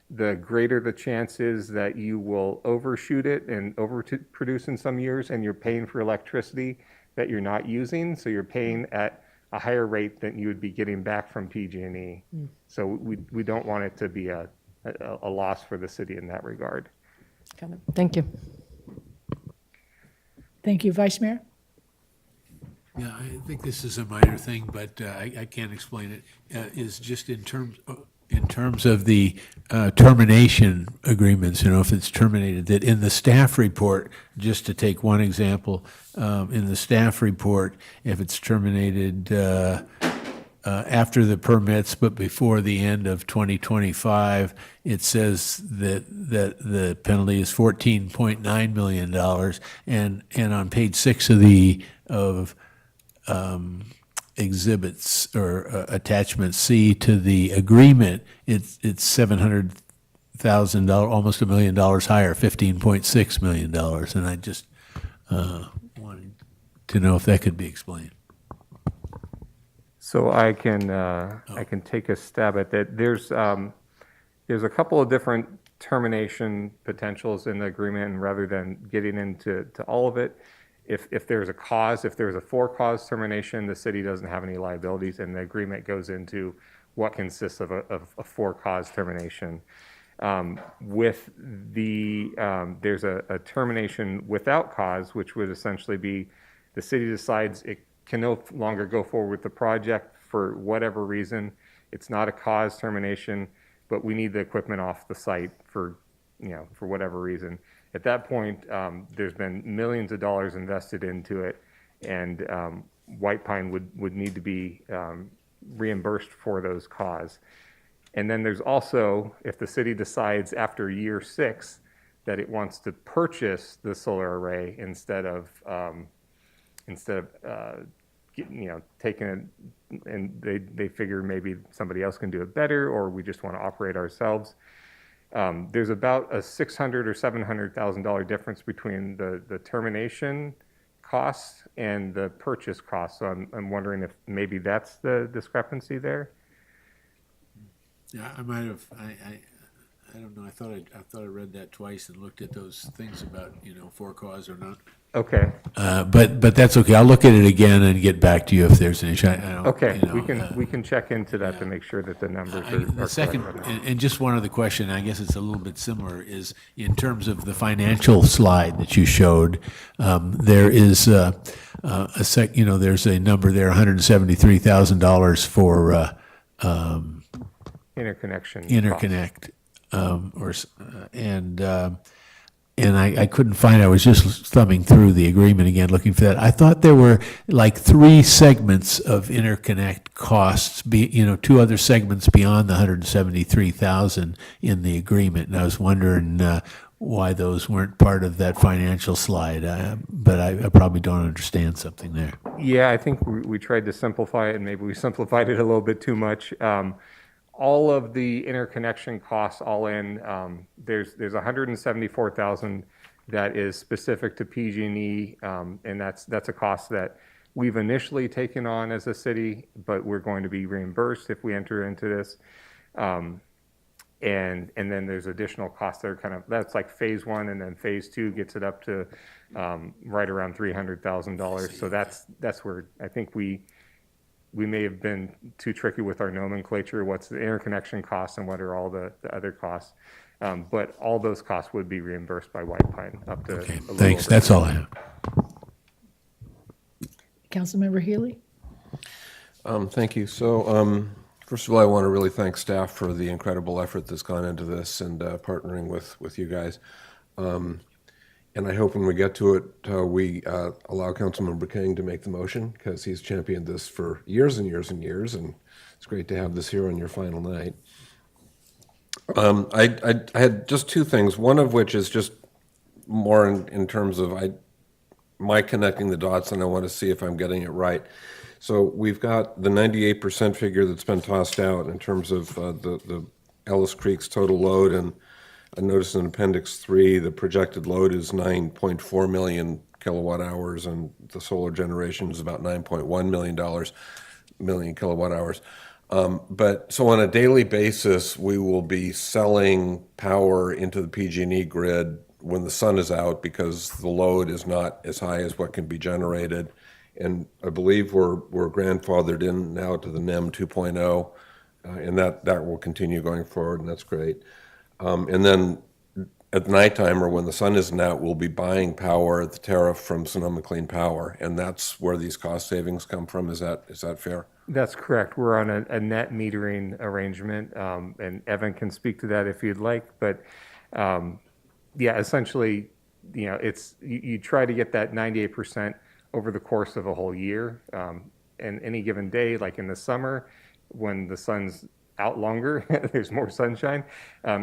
the greater the chance is that you will overshoot it and overproduce in some years, and you're paying for electricity that you're not using, so you're paying at a higher rate than you would be getting back from PG&E. So we don't want it to be a loss for the city in that regard. Got it. Thank you. Thank you, Vice Mayor. Yeah, I think this is a minor thing, but I can't explain it. Is just in terms of the termination agreements, if it's terminated, that in the staff report, just to take one example, in the staff report, if it's terminated after the permits but before the end of 2025, it says that the penalty is $14.9 million, and on page 6 of exhibits or attachment C to the agreement, it's $700,000, almost $1 million higher, $15.6 million, and I just wanted to know if that could be explained. So I can take a stab at that. There's a couple of different termination potentials in the agreement, and rather than getting into all of it, if there's a for-cause termination, the city doesn't have any liabilities, and the agreement goes into what consists of a for-cause termination. There's a termination without cause, which would essentially be the city decides it can no longer go forward with the project for whatever reason. It's not a cause termination, but we need the equipment off the site for whatever reason. At that point, there's been millions of dollars invested into it, and White Pine would need to be reimbursed for those costs. And then there's also, if the city decides after year 6 that it wants to purchase the solar array instead of taking it, and they figure maybe somebody else can do it better, or we just want to operate ourselves. There's about a $600,000 or $700,000 difference between the termination costs and the purchase costs. So I'm wondering if maybe that's the discrepancy there. Yeah, I might have. I don't know. I thought I read that twice and looked at those things about for cause or not. Okay. But that's okay. I'll look at it again and get back to you if there's an issue. Okay, we can check into that to make sure that the numbers are the second, correct. and just one other question. I guess it's a little bit similar. Is in terms of the financial slide that you showed, there is there's a number there, $173,000 for interconnect. And I couldn't find it. I was just thumbing through the agreement again, looking for that. I thought there were like 3 segments of interconnect costs, 2 other segments beyond the $173,000 in the agreement. And I was wondering why those weren't part of that financial slide. But I probably don't understand something there. Yeah, I think we tried to simplify it, and maybe we simplified it a little bit too much. All of the interconnection costs all in, there's $174,000 that is specific to PG&E, and that's a cost that we've initially taken on as a city, but we're going to be reimbursed if we enter into this. And then there's additional costs that are that's like phase 1, and then phase 2 gets it up to right around $300,000. So that's where I think we may have been too tricky with our nomenclature. What's the interconnection costs and what are all the other costs? But all those costs would be reimbursed by White Pine up to. Okay, thanks. That's all I have. Councilmember Healy. Thank you. So, first of all, I want to really thank staff for the incredible effort that's gone into this and partnering with you guys. And I hope when we get to it, we allow Councilmember King to make the motion, because he's championed this for years and years and years, and it's great to have this here on your final night. I had just two things, one of which is just more in terms of my connecting the dots, and I want to see if I'm getting it right. So we've got the 98% figure that's been tossed out in terms of the Ellis Creek's total load, and I noticed in Appendix 3, the projected load is 9.4 million kilowatt hours, and the solar generation is about $9.1 million kilowatt hours. But so on a daily basis, we will be selling power into the PG&E grid when the sun is out, because the load is not as high as what can be generated. And I believe we're grandfathered in now to the NEM 2.0, and that will continue going forward, and that's great. And then at nighttime, or when the sun isn't out, we'll be buying power at the tariff from Sonoma Clean Power, and that's where these cost savings come from. Is that fair? That's correct. We're on a net metering arrangement, and Evan can speak to that if you'd like. But yeah, essentially, it's you try to get that 98% over the course of a whole year. And any given day, like in the summer, when the sun's out longer, there's more sunshine,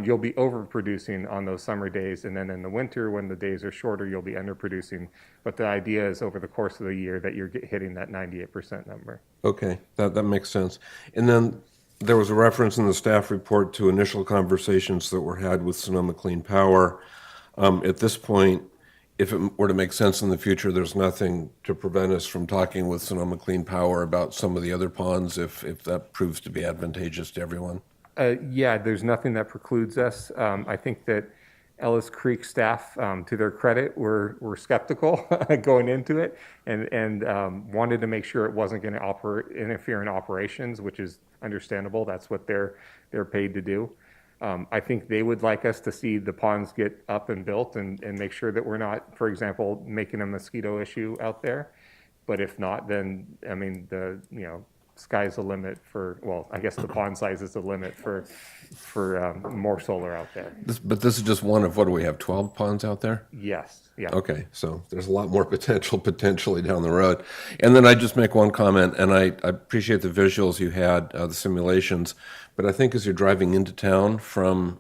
you'll be overproducing on those summer days. And then in the winter, when the days are shorter, you'll be underproducing. But the idea is over the course of the year that you're hitting that 98% number. Okay, that makes sense. And then there was a reference in the staff report to initial conversations that were had with Sonoma Clean Power. At this point, if it were to make sense in the future, there's nothing to prevent us from talking with Sonoma Clean Power about some of the other ponds if that proves to be advantageous to everyone. Yeah, there's nothing that precludes us. I think that Ellis Creek staff, to their credit, were skeptical going into it, and wanted to make sure it wasn't going to interfere in operations, which is understandable. That's what they're paid to do. I think they would like us to see the ponds get up and built and make sure that we're not, for example, making a mosquito issue out there. But if not, then, I mean, sky's the limit for, well, I guess the pond size is the limit for more solar out there. But this is just one of, what do we have, 12 ponds out there? Yes, yeah. Okay, so there's a lot more potentially down the road. And then I just make one comment, and I appreciate the visuals you had, the simulations, but I think as you're driving into town from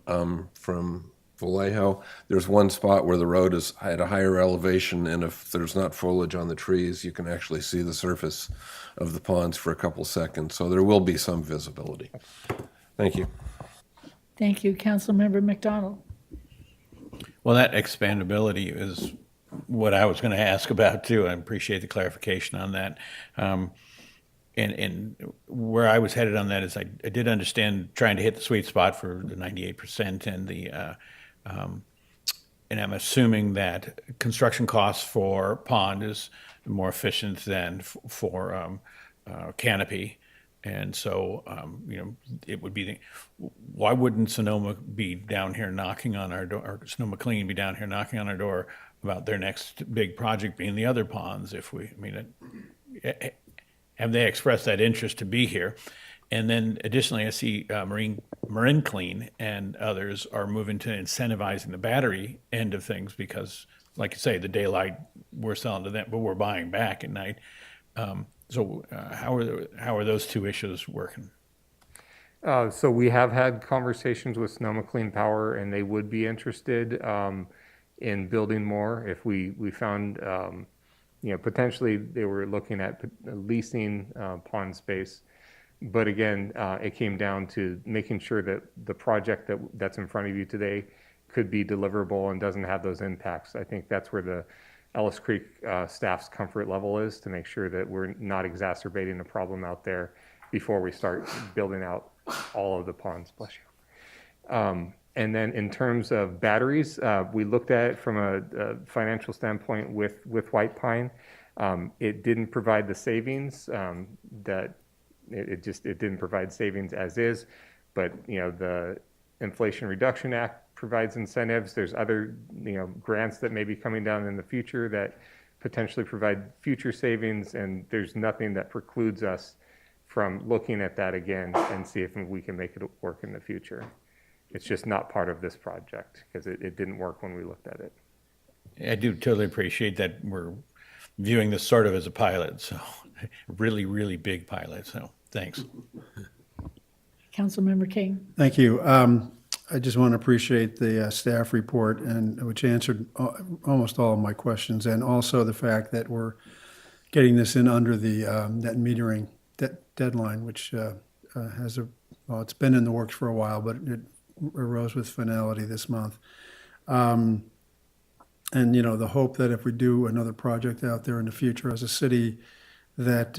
Vallejo, there's one spot where the road is at a higher elevation, and if there's not foliage on the trees, you can actually see the surface of the ponds for a couple seconds. So there will be some visibility. Thank you. Thank you, Councilmember McDonald. Well, that expandability is what I was going to ask about too. I appreciate the clarification on that. And where I was headed on that is I did understand trying to hit the sweet spot for the 98% and and I'm assuming that construction costs for pond is more efficient than for canopy. And so, it would be, why wouldn't Sonoma be down here knocking on our door, or Sonoma Clean be down here knocking on our door about their next big project being the other ponds? Have they expressed that interest to be here? And then additionally, I see Marin Clean and others are moving to incentivizing the battery end of things because, like you say, the daylight we're selling to them, but we're buying back at night. So how are those two issues working? So we have had conversations with Sonoma Clean Power, and they would be interested in building more if we found, potentially they were looking at leasing pond space. But again, it came down to making sure that the project that's in front of you today could be deliverable and doesn't have those impacts. I think that's where the Ellis Creek staff's comfort level is, to make sure that we're not exacerbating the problem out there before we start building out all of the ponds. Bless you. And then in terms of batteries, we looked at it from a financial standpoint with White Pine. It didn't provide the savings that it didn't provide savings as is, but the Inflation Reduction Act provides incentives. There's other grants that may be coming down in the future that potentially provide future savings, and there's nothing that precludes us from looking at that again and see if we can make it work in the future. It's just not part of this project because it didn't work when we looked at it. I do totally appreciate that we're viewing this sort of as a pilot, so really, really big pilot, so thanks. Councilmember King. Thank you. I just want to appreciate the staff report, and which answered almost all of my questions, and also the fact that we're getting this in under the net metering deadline, which has well, it's been in the works for a while, but it arose with finality this month. And, you know, the hope that if we do another project out there in the future as a city, that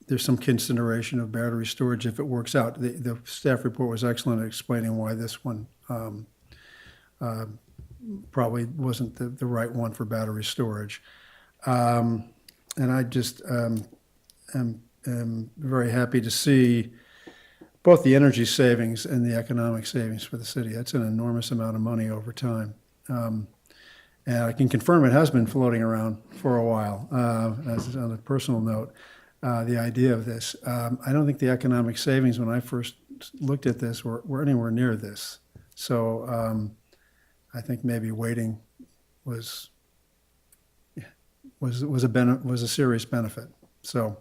there's some consideration of battery storage if it works out. The staff report was excellent at explaining why this one probably wasn't the right one for battery storage. And I just am very happy to see both the energy savings and the economic savings for the city. That's an enormous amount of money over time. And I can confirm it has been floating around for a while. As on a personal note, the idea of this. I don't think the economic savings when I first looked at this were anywhere near this. So I think maybe waiting was a serious benefit. So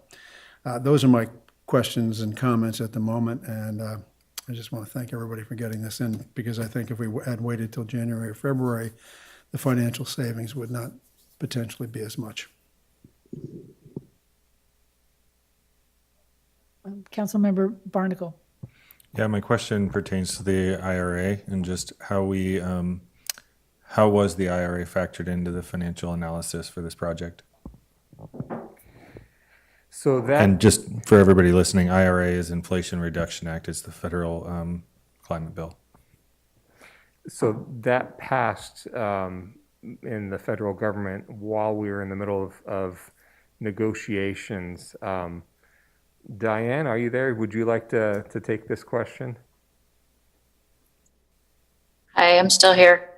those are my questions and comments at the moment, and I just want to thank everybody for getting this in, because I think if we had waited till January or February, the financial savings would not potentially be as much. Councilmember Barnacle. Yeah, my question pertains to the IRA and just how how was the IRA factored into the financial analysis for this project? So that, And just for everybody listening, IRA is Inflation Reduction Act. It's the federal climate bill. so that passed in the federal government while we were in the middle of negotiations. Diane, are you there? Would you like to take this question? Hi, I'm still here.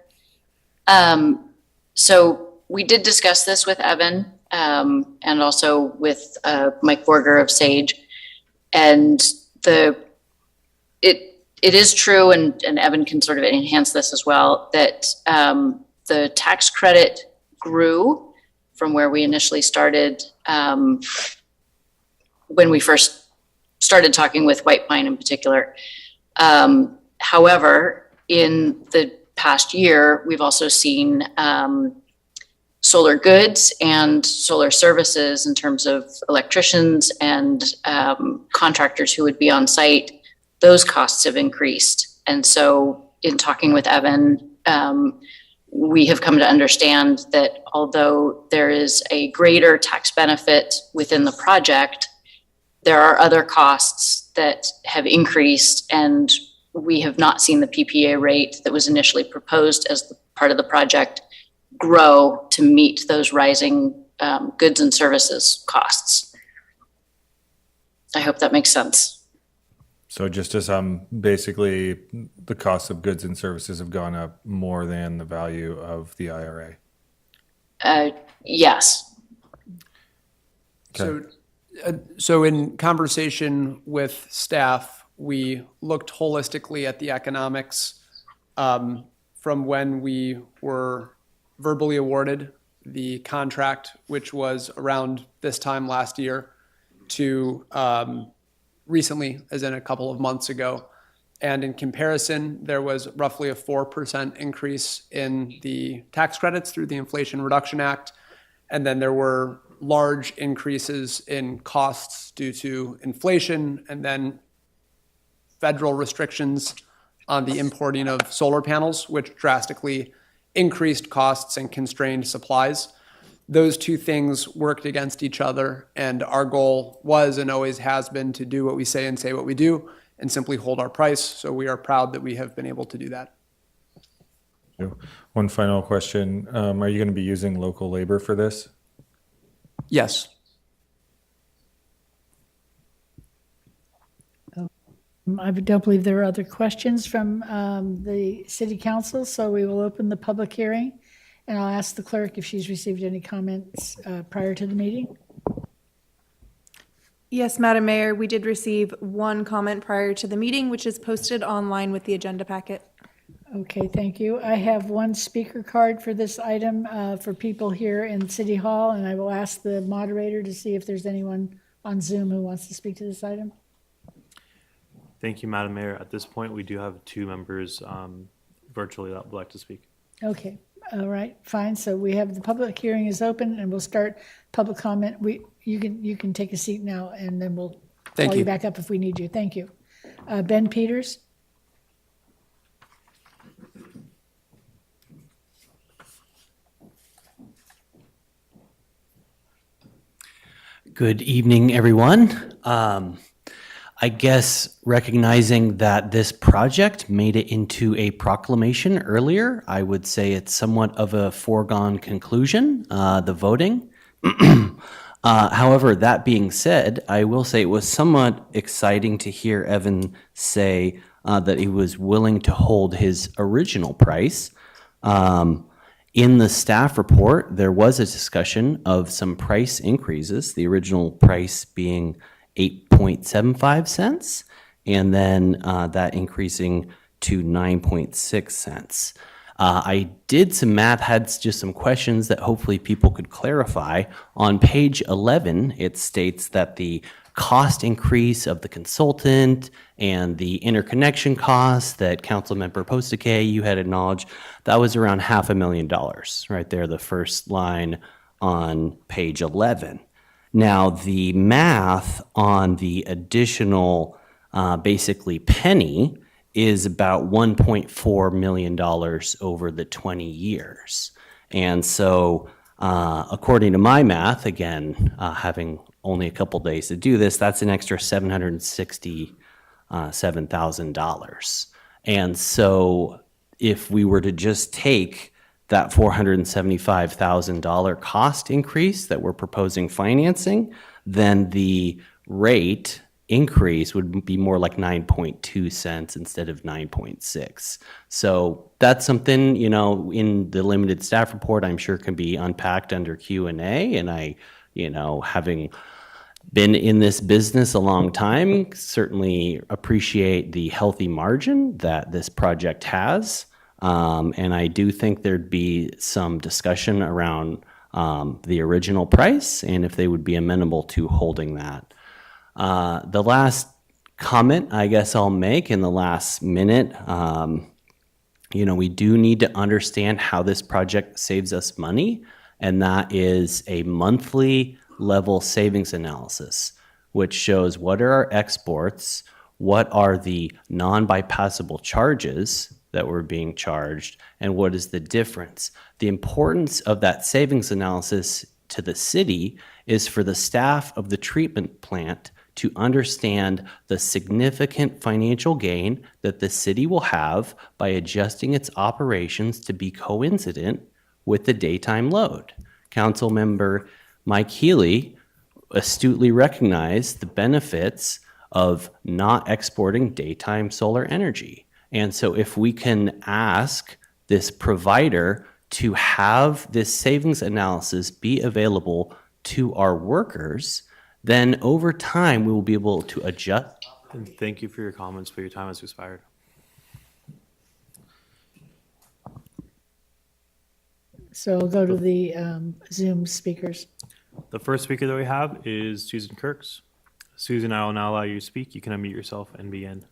So we did discuss this with Evan and also with Mike Borger of Sage. And it is true, and Evan can sort of enhance this as well, that the tax credit grew from where we initially started when we first started talking with White Pine in particular. However, in the past year, we've also seen solar goods and solar services in terms of electricians and contractors who would be on site. Those costs have increased. And so in talking with Evan, we have come to understand that although there is a greater tax benefit within the project, there are other costs that have increased, and we have not seen the PPA rate that was initially proposed as the part of the project grow to meet those rising goods and services costs. I hope that makes sense. So just as basically the cost of goods and services have gone up more than the value of the IRA. Yes. Okay. So in conversation with staff, we looked holistically at the economics from when we were verbally awarded the contract, which was around this time last year, to recently, as in a couple of months ago. And in comparison, there was roughly a 4% increase in the tax credits through the Inflation Reduction Act. And then there were large increases in costs due to inflation, and then federal restrictions on the importing of solar panels, which drastically increased costs and constrained supplies. Those two things worked against each other, and our goal was and always has been to do what we say and say what we do and simply hold our price. So we are proud that we have been able to do that. One final question. Are you going to be using local labor for this? Yes. I don't believe there are other questions from the city council, so we will open the public hearing. And I'll ask the clerk if she's received any comments prior to the meeting. Yes, Madam Mayor, we did receive one comment prior to the meeting, which is posted online with the agenda packet. Okay, thank you. I have one speaker card for this item for people here in City Hall, and I will ask the moderator to see if there's anyone on Zoom who wants to speak to this item. Thank you, Madam Mayor. At this point, we do have 2 members virtually that would like to speak. Okay, all right, fine. So we have the public hearing is open, and we'll start public comment. You can take a seat now, and then we'll Thank call you you. back up if we need you. Thank you. Ben Peters? Good evening, everyone. I guess recognizing that this project made it into a proclamation earlier, I would say it's somewhat of a foregone conclusion, the voting. However, that being said, I will say it was somewhat exciting to hear Evan say that he was willing to hold his original price. In the staff report, there was a discussion of some price increases, the original price being 8.75 cents, and then that increasing to 9.6 cents. I did some math, had just some questions that hopefully people could clarify. On page 11, it states that the cost increase of the consultant and the interconnection costs that Councilmember Postake, you had acknowledged, that was around $500,000 right there, the first line on page 11. Now, the math on the additional basically penny is about $1.4 million over the 20 years. And so, according to my math, again, having only a couple days to do this, that's an extra $767,000. And so, if we were to just take that $475,000 cost increase that we're proposing financing, then the rate increase would be more like 9.2 cents instead of 9.6. So that's something, you know, in the limited staff report, I'm sure can be unpacked under Q&A. And I, you know, having been in this business a long time, certainly appreciate the healthy margin that this project has. And I do think there'd be some discussion around the original price and if they would be amenable to holding that. The last comment I guess I'll make in the last minute, you know, we do need to understand how this project saves us money, and that is a monthly level savings analysis, which shows what are our exports, what are the non-bypassable charges that we're being charged, and what is the difference. The importance of that savings analysis to the city is for the staff of the treatment plant to understand the significant financial gain that the city will have by adjusting its operations to be coincident with the daytime load. Councilmember Mike Healy astutely recognized the benefits of not exporting daytime solar energy. And so if we can ask this provider to have this savings analysis be available to our workers, then over time we will be able to adjust. And thank you for your comments, but your time has expired. So we'll go to the Zoom speakers. The first speaker that we have is Susan Kirks. Susan, I will now allow you to speak. You can unmute yourself and begin.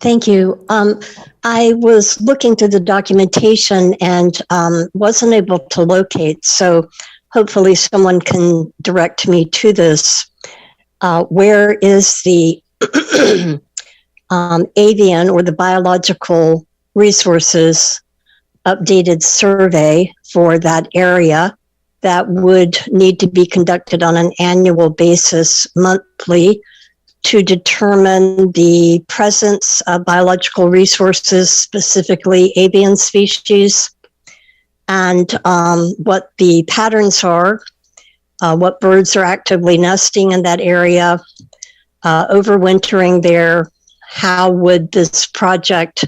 Thank you. I was looking through the documentation and wasn't able to locate, so hopefully someone can direct me to this. Where is the avian or the biological resources updated survey for that area that would need to be conducted on an annual basis monthly to determine the presence of biological resources, specifically avian species, and what the patterns are, what birds are actively nesting in that area, overwintering there, how would this project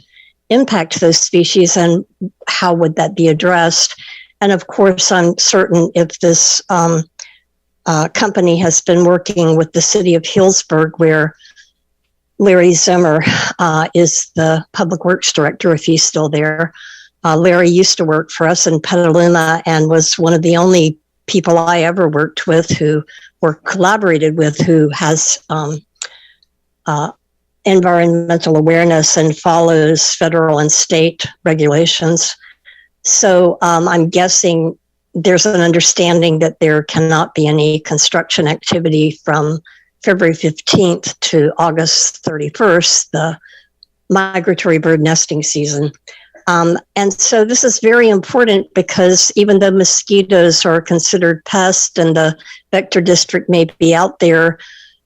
impact those species, and how would that be addressed? And of course, I'm certain if this company has been working with the city of Healdsburg, where Larry Zimmer is the Public Works Director, if he's still there. Larry used to work for us in Petaluma and was one of the only people I ever worked with who or collaborated with who has environmental awareness and follows federal and state regulations. So I'm guessing there's an understanding that there cannot be any construction activity from February 15th to August 31st, the migratory bird nesting season. And so this is very important because even though mosquitoes are considered pests and the vector district may be out there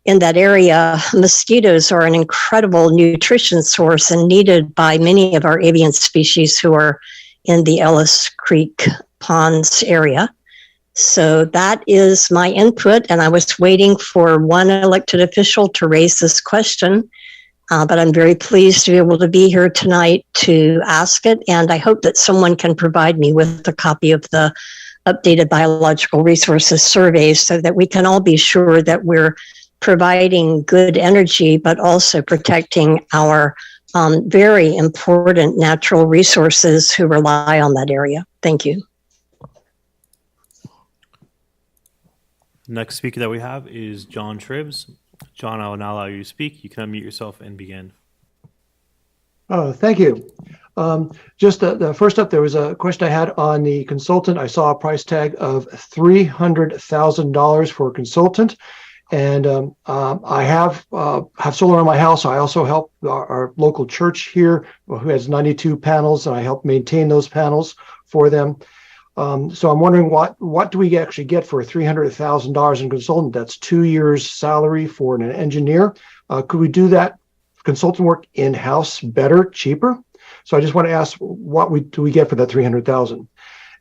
in that area, mosquitoes are an incredible nutrition source and needed by many of our avian species who are in the Ellis Creek Ponds area. So that is my input, and I was waiting for one elected official to raise this question, but I'm very pleased to be able to be here tonight to ask it, and I hope that someone can provide me with a copy of the updated biological resources surveys so that we can all be sure that we're providing good energy, but also protecting our very important natural resources who rely on that area. Thank you. Next speaker that we have is John Tribs. John, I will now allow you to speak. You can unmute yourself and begin. Oh, thank you. Just first up, there was a question I had on the consultant. I saw a price tag of $300,000 for a consultant. And I have solar on my house. I also help our local church here, who has 92 panels, and I help maintain those panels for them. So I'm wondering what do we actually get for $300,000 in consultant? That's 2 years' salary for an engineer. Could we do that consultant work in-house better, cheaper? So I just want to ask, do we get for that $300,000?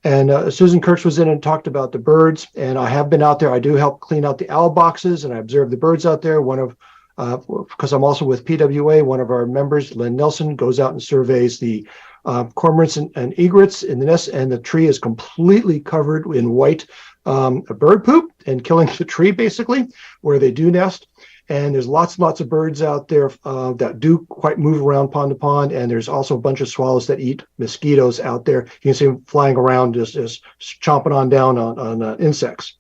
And Susan Kirks was in and talked about the birds, and I have been out there. I do help clean out the owl boxes, and I observe the birds out there. Because I'm also with PWA, one of our members, Lynn Nelson, goes out and surveys the cormorants and egrets in the nest, and the tree is completely covered in white bird poop and killing the tree, basically, where they do nest. And there's lots and lots of birds out there that do quite move around pond to pond. And there's also a bunch of swallows that eat mosquitoes out there. You can see them flying around, just chomping on down on insects.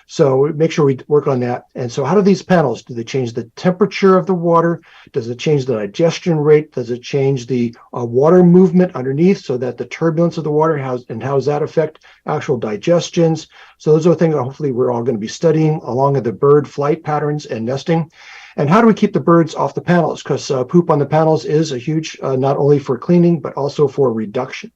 So make sure we work on that. And so how do these panels, do they change the temperature of the water? Does it change the digestion rate? Does it change the water movement underneath so that the turbulence of the water, how does that affect actual digestions? So those are things that hopefully we're all going to be studying along with the bird flight patterns and nesting. And how do we keep the birds off the panels? Because poop on the panels is a huge, not only for cleaning, but also for reduction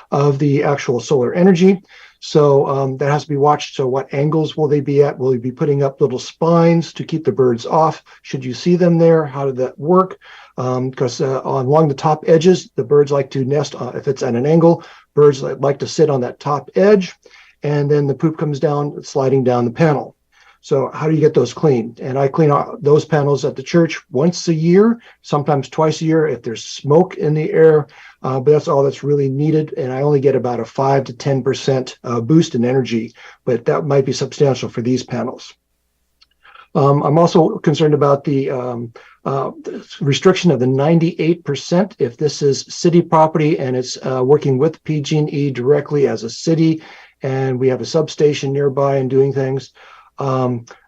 of the actual solar energy. So that has to be watched. So what angles will they be at? Will you be putting up little spines to keep the birds off? Should you see them there? How did that work? Because along the top edges, the birds like to nest. If it's at an angle, birds like to sit on that top edge, and then the poop comes down, sliding down the panel. So how do you get those clean? And I clean those panels at the church once a year, sometimes twice a year if there's smoke in the air, but that's all that's really needed. And I only get about a 5 to 10% boost in energy, but that might be substantial for these panels. I'm also concerned about the restriction of the 98%. If this is city property and it's working with PG&E directly as a city, and we have a substation nearby and doing things,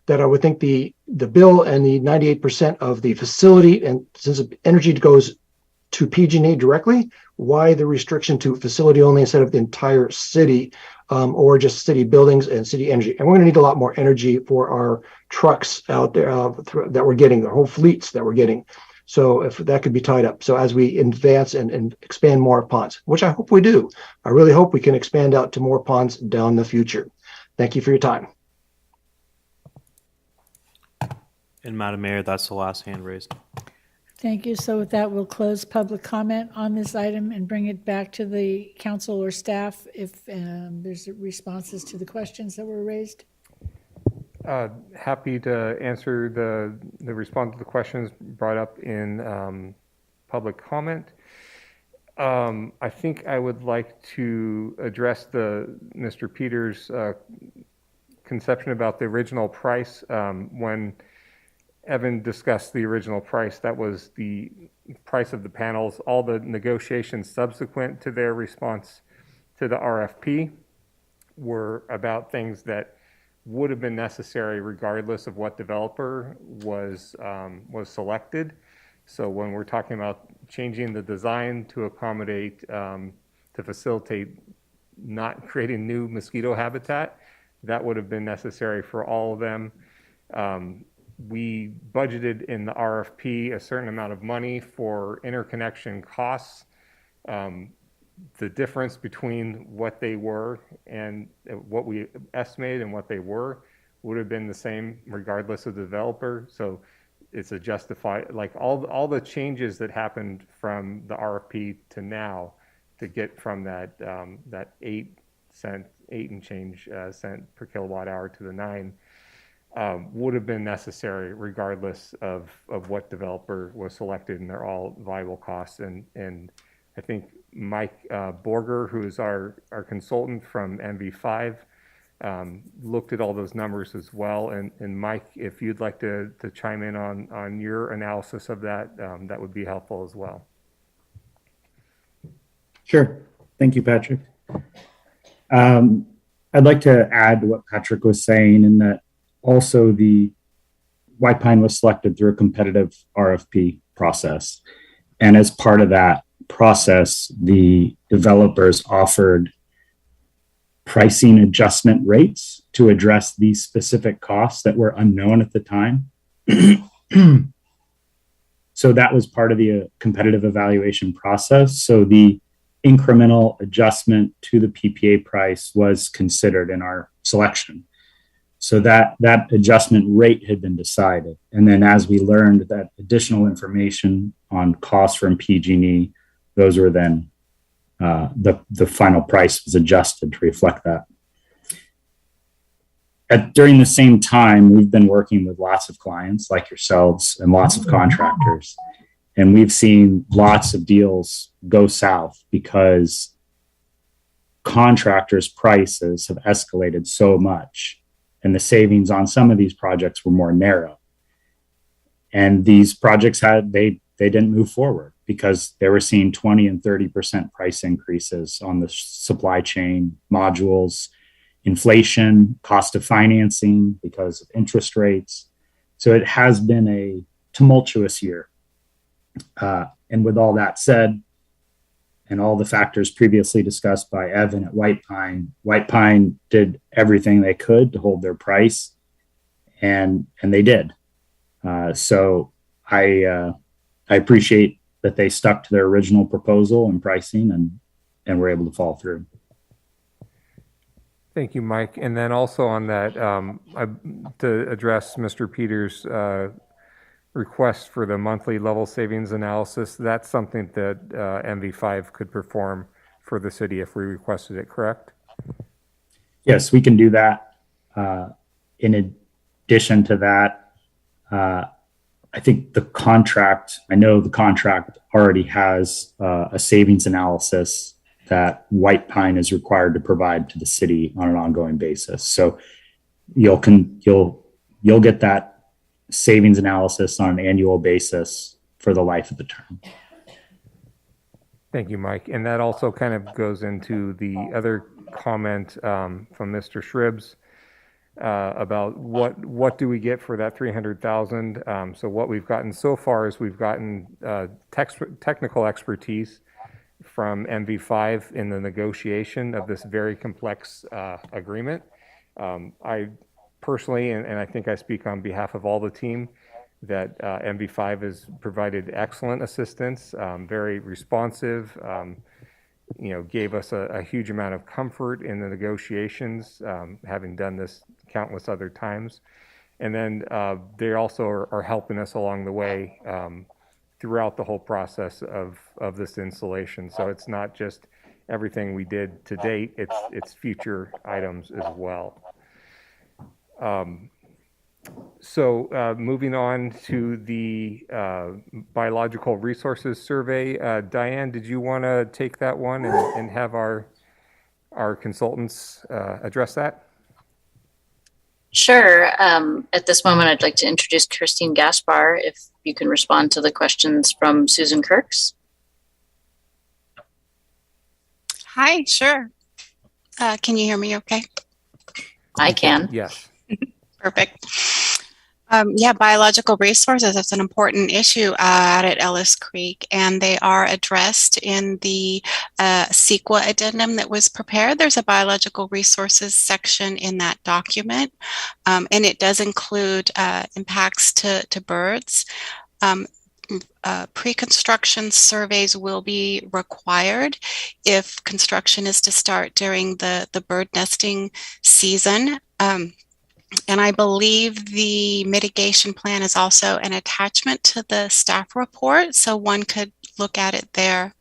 that I would think the bill and the 98% of the facility, and since energy goes to PG&E directly, why the restriction to facility only instead of the entire city, or just city buildings and city energy? And we're going to need a lot more energy for our trucks out there that we're getting, the whole fleets that we're getting. So if that could be tied up. So as we advance and expand more ponds, which I hope we do, I really hope we can expand out to more ponds down the future. Thank you for your time. And Madam Mayor, that's the last hand raised. Thank you. So with that, we'll close public comment on this item and bring it back to the council or staff if there's responses to the questions that were raised. Happy to answer the response to the questions brought up in public comment. I think I would like to address Mr. Peters' conception about the original price when Evan discussed the original price. That was the price of the panels. All the negotiations subsequent to their response to the RFP were about things that would have been necessary regardless of what developer was selected. So when we're talking about changing the design to accommodate, to facilitate not creating new mosquito habitat, that would have been necessary for all of them. We budgeted in the RFP a certain amount of money for interconnection costs. The difference between what they were and what we estimated and what they were would have been the same regardless of the developer. So it's a justified, like all the changes that happened from the RFP to now to get from that 8 and change cent per kilowatt hour to the 9 would have been necessary regardless of what developer was selected, and they're all viable costs. And I think Mike Borger, who is our consultant from MV5, looked at all those numbers as well. And Mike, if you'd like to chime in on your analysis of that, that would be helpful as well. Sure. Thank you, Patrick. I'd like to add to what Patrick was saying in that also the White Pine was selected through a competitive RFP process. And as part of that process, the developers offered pricing adjustment rates to address these specific costs that were unknown at the time. So that was part of the competitive evaluation process. So the incremental adjustment to the PPA price was considered in our selection. So that adjustment rate had been decided. And then as we learned that additional information on costs from PG&E, those were then, the final price was adjusted to reflect that. During the same time, we've been working with lots of clients like yourselves and lots of contractors. And we've seen lots of deals go south because contractors' prices have escalated so much. And the savings on some of these projects were more narrow. And these projects they didn't move forward because they were seeing 20 and 30% price increases on the supply chain, modules, inflation, cost of financing because of interest rates. So it has been a tumultuous year. And with all that said, and all the factors previously discussed by Evan at White Pine did everything they could to hold their price, and they did. So I appreciate that they stuck to their original proposal and pricing and were able to follow through. Thank you, Mike. And then also on that, to address Mr. Peters' request for the monthly level savings analysis, that's something that MV5 could perform for the city if we requested it, correct? Yes, we can do that. In addition to that, I think I know the contract already has a savings analysis that White Pine is required to provide to the city on an ongoing basis. So you'll get that savings analysis on an annual basis for the life of the term. Thank you, Mike. And that also kind of goes into the other comment from Mr. Shribs about what do we get for that $300,000. So what we've gotten so far is we've gotten technical expertise from MV5 in the negotiation of this very complex agreement. I personally, and I think I speak on behalf of all the team, that MV5 has provided excellent assistance, very responsive, gave us a huge amount of comfort in the negotiations, having done this countless other times. And then they also are helping us along the way throughout the whole process of this installation. So it's not just everything we did to date, it's future items as well. So moving on to the biological resources survey, Diane, did you want to take that one and have our consultants address that? Sure. At this moment, I'd like to introduce Christine Gaspar, if you can respond to the questions from Susan Kirks. Hi, sure. Can you hear me okay? I can. Yes. Perfect. Yeah, biological resources, that's an important issue out at Ellis Creek, and they are addressed in the CEQA addendum that was prepared. There's a biological resources section in that document, and it does include impacts to birds. Pre-construction surveys will be required if construction is to start during the bird nesting season. And I believe the mitigation plan is also an attachment to the staff report, so one could look at it there.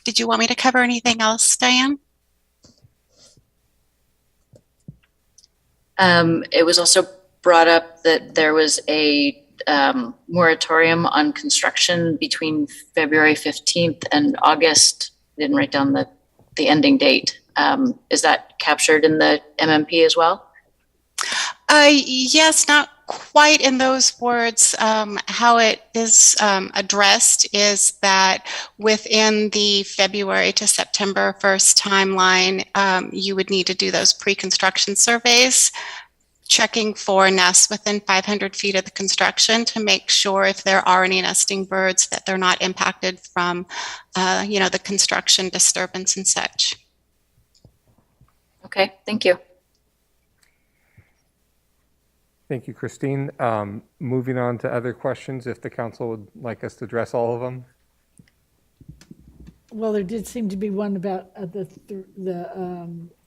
Did you want me to cover anything else, Diane? It was also brought up that there was a moratorium on construction between February 15th and August. Didn't write down the ending date. Is that captured in the MMP as well? Yes, not quite in those words. How it is addressed is that within the February to September 1st timeline, you would need to do those pre-construction surveys, checking for nests within 500 feet of the construction to make sure if there are any nesting birds that they're not impacted from, the construction disturbance and such. Okay, thank you. Thank you, Christine. Moving on to other questions, if the council would like us to address all of them. Well, there did seem to be one about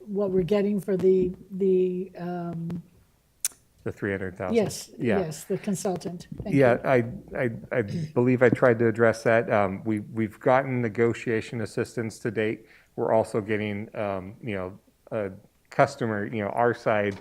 what we're getting for the $300,000. Yes, Yeah. yes, the consultant. Thank Yeah, you. I believe I tried to address that. We've gotten negotiation assistance to date. We're also getting, a customer, our side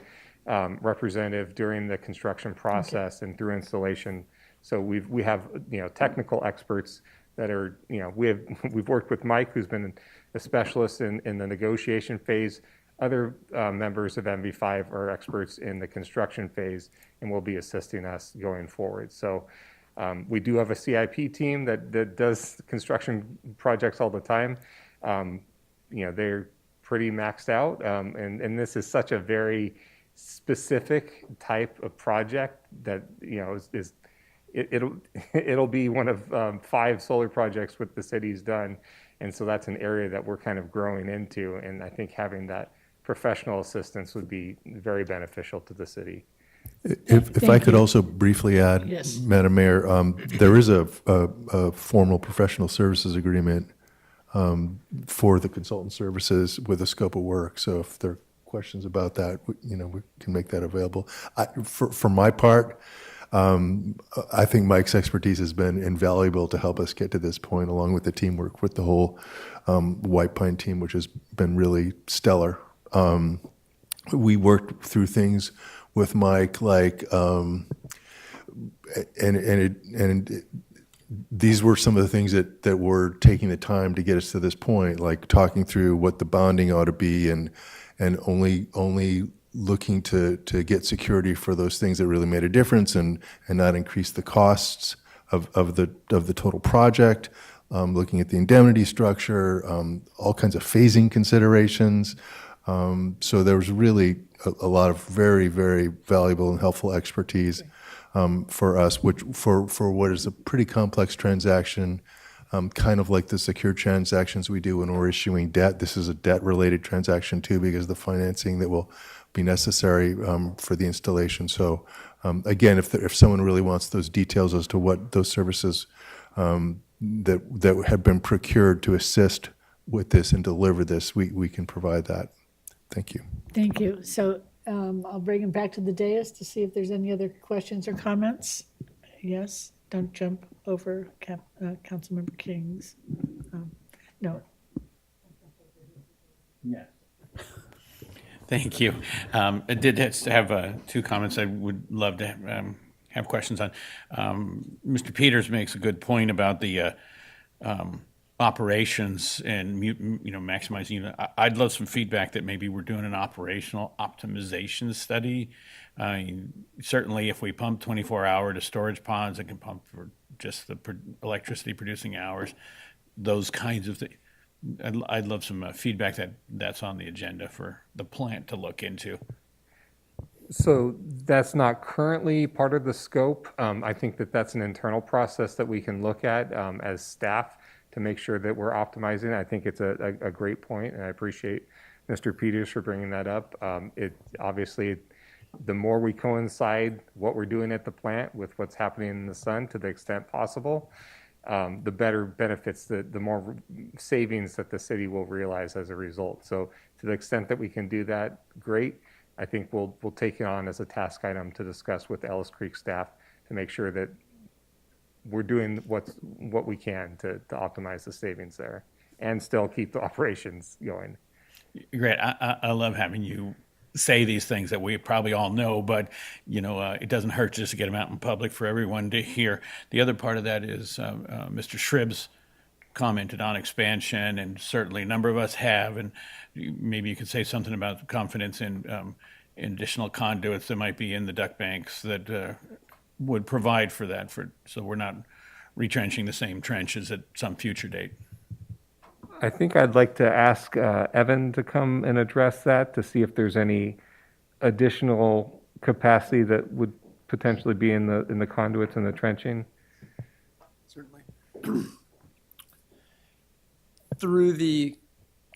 representative during the construction process and through installation. So we have technical experts that are we've worked with Mike, who's been a specialist in the negotiation phase. Other members of MV5 are experts in the construction phase and will be assisting us going forward. So we do have a CIP team that does construction projects all the time. They're pretty maxed out, and this is such a very specific type of project that it'll be one of 5 solar projects with the city's done, and so that's an area that we're kind of growing into, and I think having that professional assistance would be very beneficial to the city. If I could also briefly add, Yes. Madam Mayor, there is a formal professional services agreement for the consultant services with a scope of work. So if there are questions about that, we can make that available. For my part, I think Mike's expertise has been invaluable to help us get to this point, along with the teamwork with the whole White Pine team, which has been really stellar. We worked through things with Mike, like, these were some of the things that were taking the time to get us to this point, like talking through what the bonding ought to be, and only looking to get security for those things that really made a difference, and not increase the costs of the total project. Looking at the indemnity structure, all kinds of phasing considerations. So there was really a lot of very, very valuable and helpful expertise for us, which for what is a pretty complex transaction, kind of like the secure transactions we do when we're issuing debt. This is a debt-related transaction too, because of the financing that will be necessary for the installation. So again, if someone really wants those details as to what those services that have been procured to assist with this and deliver this, we can provide that. Thank you. Thank you. So I'll bring him back to the dais to see if there's any other questions or comments. Yes, don't jump over Councilmember King's. No. Yeah. Thank you. I did have 2 comments I would love to have questions on. Mr. Peters makes a good point about the operations and maximizing. I'd love some feedback that maybe we're doing an operational optimization study. Certainly, if we pump 24-hour to storage ponds, it can pump for just the electricity producing hours. Those kinds of things. I'd love some feedback that's on the agenda for the plant to look into. So that's not currently part of the scope. I think that that's an internal process that we can look at as staff to make sure that we're optimizing. I think it's a great point, and I appreciate Mr. Peters for bringing that up. It obviously, the more we coincide what we're doing at the plant with what's happening in the sun to the extent possible, the better benefits, the more savings that the city will realize as a result. So to the extent that we can do that, great. I think we'll take it on as a task item to discuss with Ellis Creek staff to make sure that we're doing what we can to optimize the savings there and still keep the operations going. Great. I love having you say these things that we probably all know, but it doesn't hurt just to get them out in public for everyone to hear. The other part of that is Mr. Shribs commented on expansion, and certainly a number of us have, and maybe you could say something about confidence in additional conduits that might be in the duck banks that would provide for that, so we're not retrenching the same trenches at some future date. I think I'd like to ask Evan to come and address that to see if there's any additional capacity that would potentially be in the conduits and the trenching. Certainly. Through the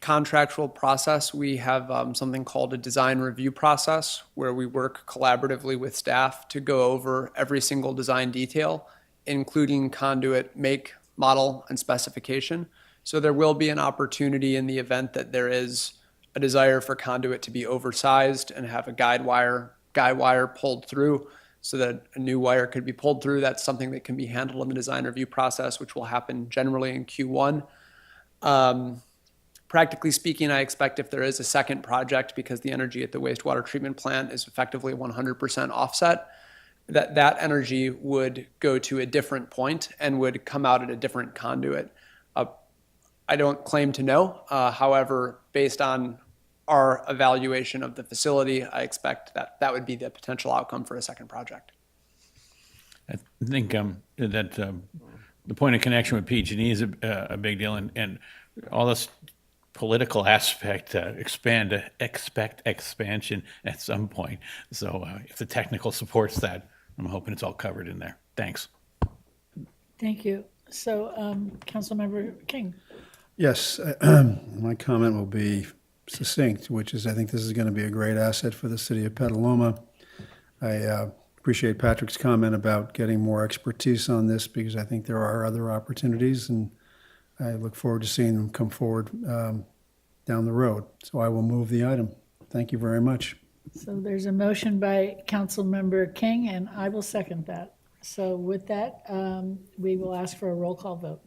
contractual process, we have something called a design review process where we work collaboratively with staff to go over every single design detail, including conduit make, model, and specification. So there will be an opportunity in the event that there is a desire for conduit to be oversized and have a guide wire pulled through so that a new wire could be pulled through. That's something that can be handled in the design review process, which will happen generally in Q1. Practically speaking, I expect if there is a second project, because the energy at the wastewater treatment plant is effectively 100% offset, that energy would go to a different point and would come out at a different conduit. I don't claim to know. However, based on our evaluation of the facility, I expect that would be the potential outcome for a second project. I think that the point of connection with PG&E is a big deal, and all this political aspect expect expansion at some point. So if the technical supports that, I'm hoping it's all covered in there. Thanks. Thank you. So, Councilmember King. Yes, my comment will be succinct, which is I think this is going to be a great asset for the city of Petaluma. I appreciate Patrick's comment about getting more expertise on this because I think there are other opportunities, and I look forward to seeing them come forward down the road. So I will move the item. Thank you very much. So there's a motion by Councilmember King, and I will second that. So with that, we will ask for a roll call vote.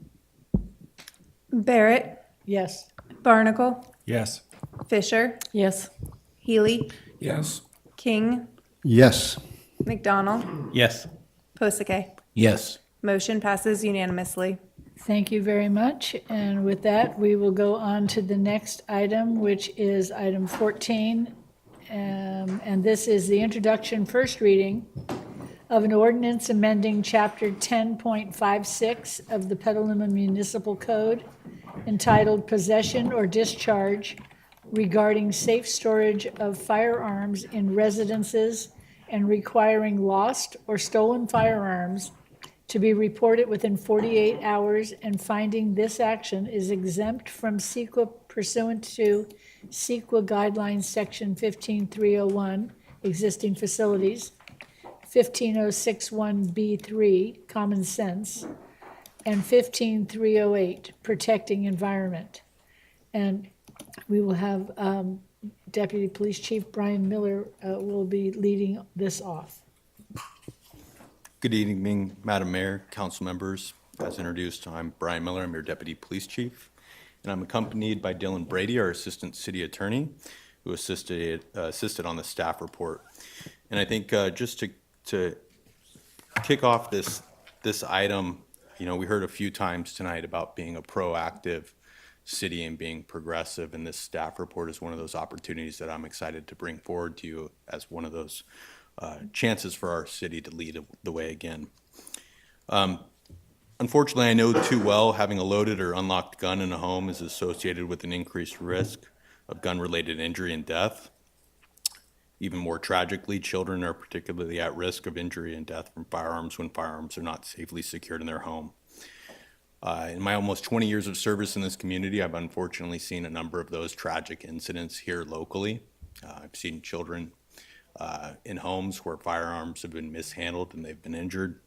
Barrett, Yes. Barnacle, Yes. Fisher, Yes. Healy, Yes. King, Yes. McDonald, Yes. Posake. Yes. Motion passes unanimously. Thank you very much. And with that, we will go on to the next item, which is item 14. And this is the introduction, first reading of an ordinance amending Chapter 10.56 of the Petaluma Municipal Code entitled Possession or Discharge regarding safe storage of firearms in residences and requiring lost or stolen firearms to be reported within 48 hours and finding this action is exempt from CEQA pursuant to CEQA Guidelines Section 15301, existing facilities, 15061B3, common sense, and 15308, protecting environment. And we will have Deputy Police Chief Brian Miller will be leading this off. Good evening, Madam Mayor, council members. As introduced, I'm Brian Miller. I'm your Deputy Police Chief, and I'm accompanied by Dylan Brady, our Assistant City Attorney, who assisted on the staff report. And I think just to kick off this item, We heard a few times tonight about being a proactive city and being progressive, and this staff report is one of those opportunities that I'm excited to bring forward to you as one of those chances for our city to lead the way again. Unfortunately, I know too well having a loaded or unlocked gun in a home is associated with an increased risk of gun-related injury and death. Even more tragically, children are particularly at risk of injury and death from firearms when firearms are not safely secured in their home. In my almost 20 years of service in this community, I've unfortunately seen a number of those tragic incidents here locally. I've seen children in homes where firearms have been mishandled and they've been injured.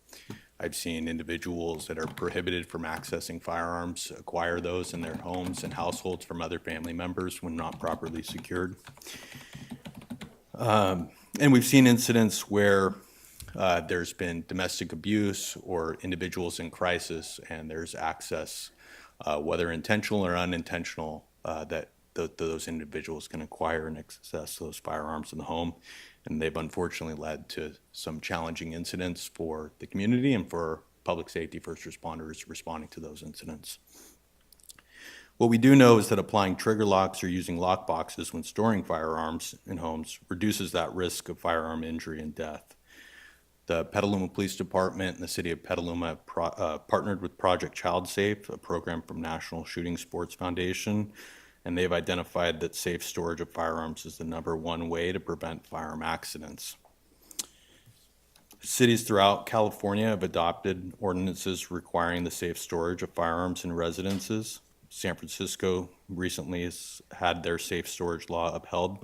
I've seen individuals that are prohibited from accessing firearms acquire those in their homes and households from other family members when not properly secured. And we've seen incidents where there's been domestic abuse or individuals in crisis, and there's access, whether intentional or unintentional, that those individuals can acquire and access those firearms in the home. And they've unfortunately led to some challenging incidents for the community and for public safety first responders responding to those incidents. What we do know is that applying trigger locks or using lock boxes when storing firearms in homes reduces that risk of firearm injury and death. The Petaluma Police Department and the City of Petaluma have partnered with Project Child Safe, a program from National Shooting Sports Foundation, and they've identified that safe storage of firearms is the #1 way to prevent firearm accidents. Cities throughout California have adopted ordinances requiring the safe storage of firearms in residences. San Francisco recently has had their safe storage law upheld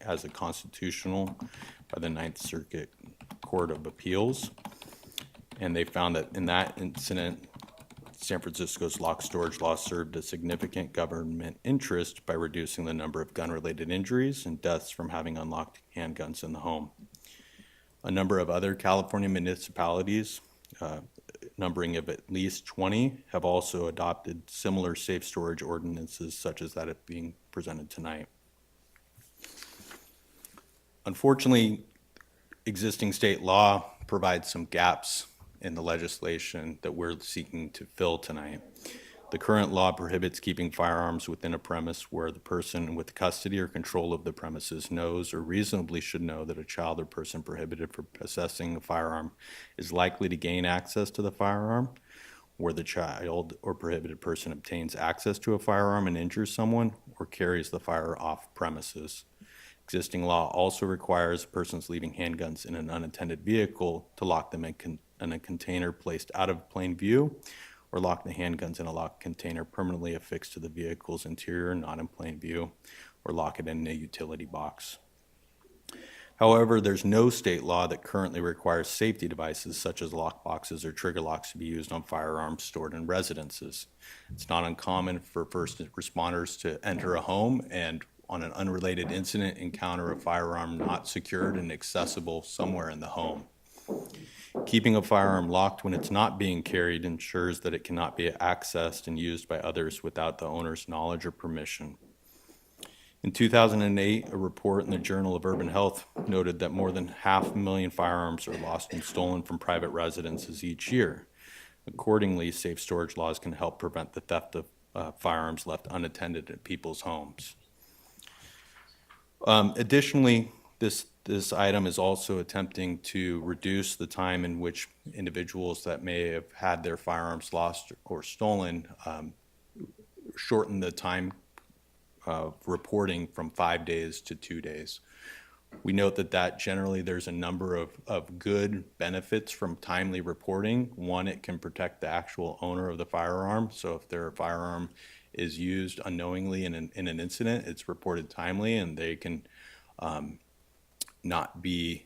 as a constitutional by the Ninth Circuit Court of Appeals. And they found that in that incident, San Francisco's lock storage law served a significant government interest by reducing the number of gun-related injuries and deaths from having unlocked handguns in the home. A number of other California municipalities, numbering of at least 20, have also adopted similar safe storage ordinances such as that being presented tonight. Unfortunately, existing state law provides some gaps in the legislation that we're seeking to fill tonight. The current law prohibits keeping firearms within a premise where the person with custody or control of the premises knows or reasonably should know that a child or person prohibited from possessing a firearm is likely to gain access to the firearm, where the child or prohibited person obtains access to a firearm and injures someone or carries the fire off premises. Existing law also requires persons leaving handguns in an unattended vehicle to lock them in a container placed out of plain view, or lock the handguns in a locked container permanently affixed to the vehicle's interior, not in plain view, or lock it in a utility box. However, there's no state law that currently requires safety devices such as lock boxes or trigger locks to be used on firearms stored in residences. It's not uncommon for first responders to enter a home and on an unrelated incident encounter a firearm not secured and accessible somewhere in the home. Keeping a firearm locked when it's not being carried ensures that it cannot be accessed and used by others without the owner's knowledge or permission. In 2008, a report in the Journal of Urban Health noted that more than 500,000 firearms are lost and stolen from private residences each year. Accordingly, safe storage laws can help prevent the theft of firearms left unattended at people's homes. Additionally, this item is also attempting to reduce the time in which individuals that may have had their firearms lost or stolen, shorten the time of reporting from 5 days to 2 days. We note that generally there's a number of good benefits from timely reporting. One, it can protect the actual owner of the firearm. So if their firearm is used unknowingly in an incident, it's reported timely and they can not be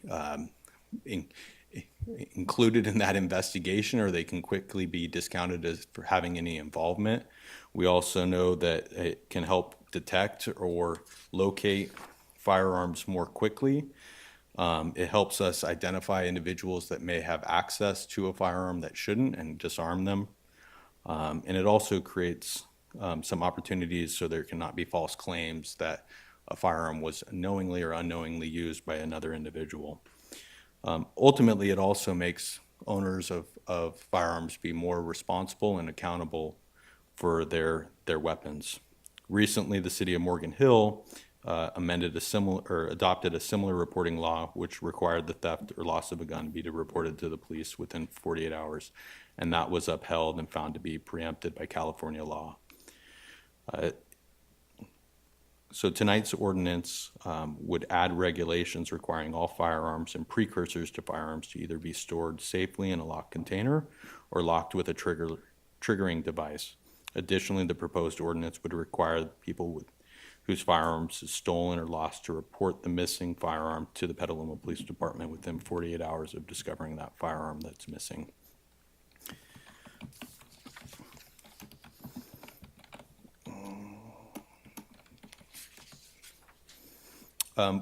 included in that investigation, or they can quickly be discounted as for having any involvement. We also know that it can help detect or locate firearms more quickly. It helps us identify individuals that may have access to a firearm that shouldn't and disarm them. And it also creates some opportunities so there cannot be false claims that a firearm was knowingly or unknowingly used by another individual. Ultimately, it also makes owners of firearms be more responsible and accountable for their weapons. Recently, the city of Morgan Hill adopted a similar reporting law, which required the theft or loss of a gun be reported to the police within 48 hours, and that was upheld and found to be preempted by California law. So tonight's ordinance would add regulations requiring all firearms and precursors to firearms to either be stored safely in a locked container or locked with a triggering device. Additionally, the proposed ordinance would require people whose firearms is stolen or lost to report the missing firearm to the Petaluma Police Department within 48 hours of discovering that firearm that's missing.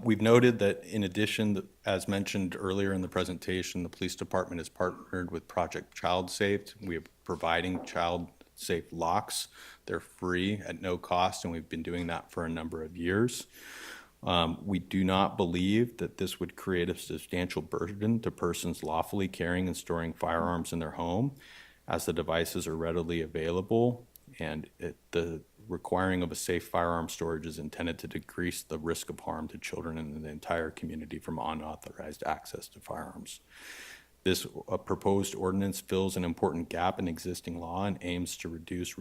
We've noted that in addition, as mentioned earlier in the presentation, the police department has partnered with Project Child Safe. We are providing child safe locks. They're free at no cost, and we've been doing that for a number of years. We do not believe that this would create a substantial burden to persons lawfully carrying and storing firearms in their home, as the devices are readily available, and the requiring of a safe firearm storage is intended to decrease the risk of harm to children and the entire community from unauthorized access to firearms. This proposed ordinance fills an important gap in existing law and aims to reduce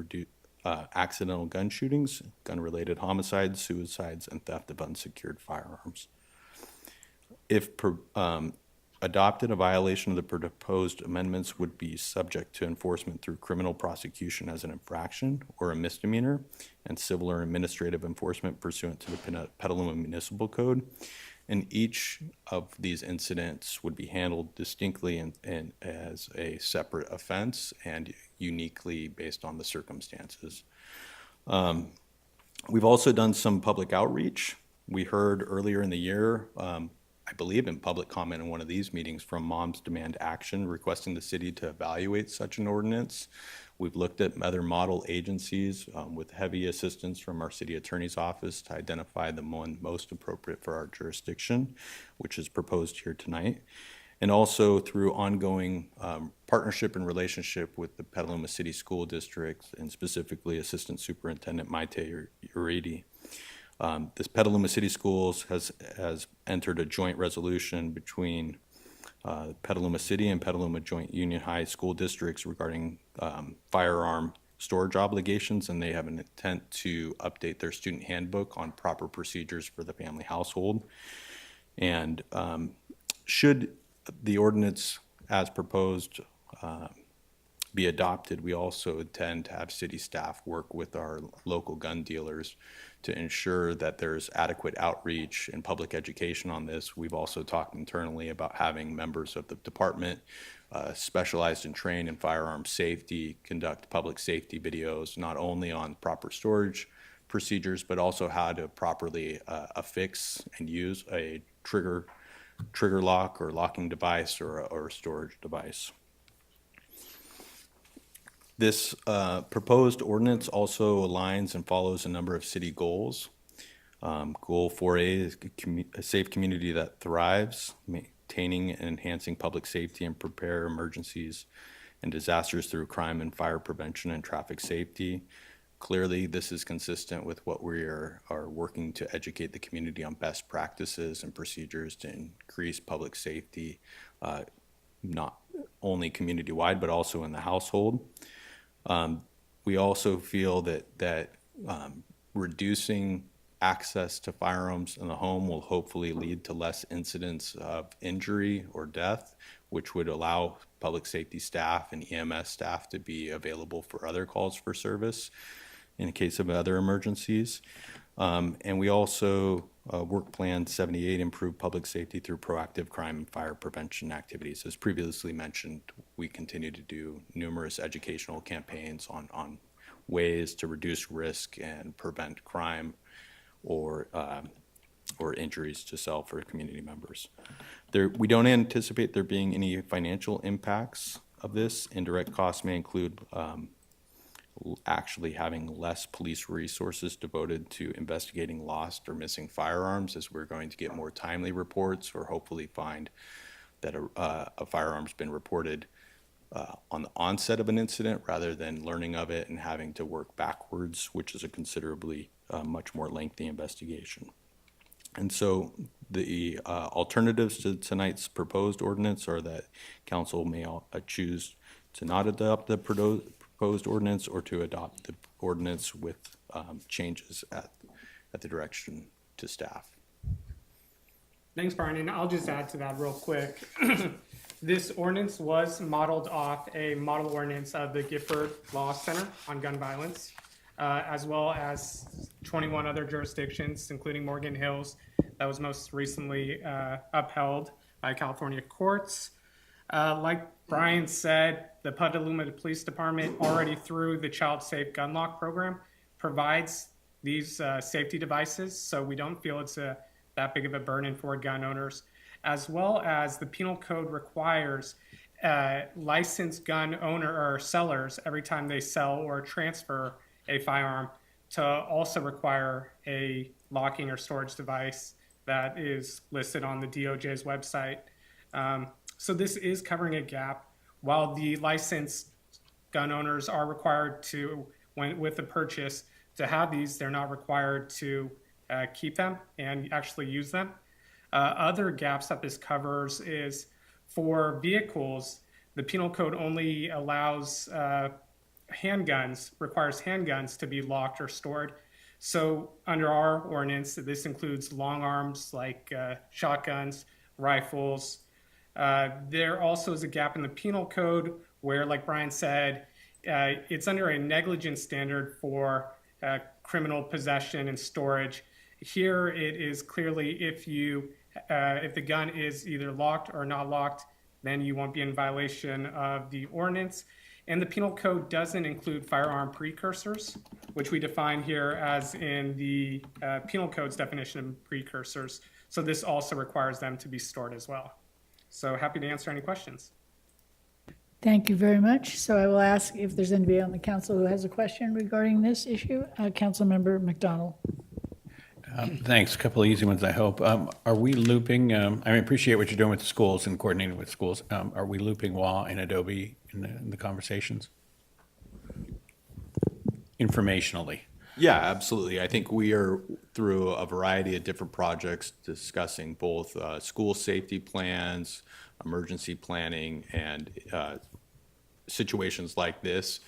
accidental gun shootings, gun-related homicides, suicides, and theft of unsecured firearms. If adopted, a violation of the proposed amendments would be subject to enforcement through criminal prosecution as an infraction or a misdemeanor, and civil or administrative enforcement pursuant to the Petaluma Municipal Code. And each of these incidents would be handled distinctly and as a separate offense and uniquely based on the circumstances. We've also done some public outreach. We heard earlier in the year, I believe in public comment in one of these meetings, from Moms Demand Action requesting the city to evaluate such an ordinance. We've looked at other model agencies with heavy assistance from our city attorney's office to identify the one most appropriate for our jurisdiction, which is proposed here tonight. And also through ongoing partnership and relationship with the Petaluma City School District, and specifically Assistant Superintendent Maite Uridi. This Petaluma City Schools has entered a joint resolution between Petaluma City and Petaluma Joint Union High School Districts regarding firearm storage obligations, and they have an intent to update their student handbook on proper procedures for the family household. And should the ordinance as proposed be adopted, we also intend to have city staff work with our local gun dealers to ensure that there's adequate outreach and public education on this. We've also talked internally about having members of the department specialized and trained in firearm safety conduct public safety videos, not only on proper storage procedures, but also how to properly affix and use a trigger lock or locking device or a storage device. This proposed ordinance also aligns and follows a number of city goals. Goal 4A is a safe community that thrives, maintaining and enhancing public safety and prepare emergencies and disasters through crime and fire prevention and traffic safety. Clearly, this is consistent with what we are working to educate the community on best practices and procedures to increase public safety, not only community-wide, but also in the household. We also feel that reducing access to firearms in the home will hopefully lead to less incidents of injury or death, which would allow public safety staff and EMS staff to be available for other calls for service in case of other emergencies. And we also, Work Plan 78, improve public safety through proactive crime and fire prevention activities. As previously mentioned, we continue to do numerous educational campaigns on ways to reduce risk and prevent crime or injuries to self or community members. We don't anticipate there being any financial impacts of this. Indirect costs may include actually having less police resources devoted to investigating lost or missing firearms, as we're going to get more timely reports or hopefully find that a firearm's been reported on the onset of an incident rather than learning of it and having to work backwards, which is a considerably much more lengthy investigation. And so the alternatives to tonight's proposed ordinance are that council may choose to not adopt the proposed ordinance or to adopt the ordinance with changes at the direction to staff. Thanks, Brian. And I'll just add to that real quick. This ordinance was modeled off a model ordinance of the Gifford Law Center on gun violence, as well as 21 other jurisdictions, including Morgan Hills, that was most recently upheld by California courts. Like Brian said, the Petaluma Police Department already through the Child Safe Gun Lock program provides these safety devices, so we don't feel it's that big of a burden for gun owners, as well as the penal code requires licensed gun owner or sellers every time they sell or transfer a firearm to also require a locking or storage device that is listed on the DOJ's website. So this is covering a gap. While the licensed gun owners are required to, with the purchase, to have these, they're not required to keep them and actually use them. Other gaps that this covers is for vehicles, the penal code only allows handguns, requires handguns to be locked or stored. So under our ordinance, this includes long arms like shotguns, rifles. There also is a gap in the penal code where, like Brian said, it's under a negligence standard for criminal possession and storage. Here it is clearly if the gun is either locked or not locked, then you won't be in violation of the ordinance. And the penal code doesn't include firearm precursors, which we define here as in the penal code's definition of precursors. So this also requires them to be stored as well. So happy to answer any questions. Thank you very much. So I will ask if there's anybody on the council who has a question regarding this issue. Councilmember McDonald. Thanks. A couple of easy ones, I hope. Are we looping, I appreciate what you're doing with the schools and coordinating with schools. Are we looping WA and Adobe in the conversations? Informationally. Yeah, absolutely. I think we are through a variety of different projects discussing both school safety plans, emergency planning, and situations like this.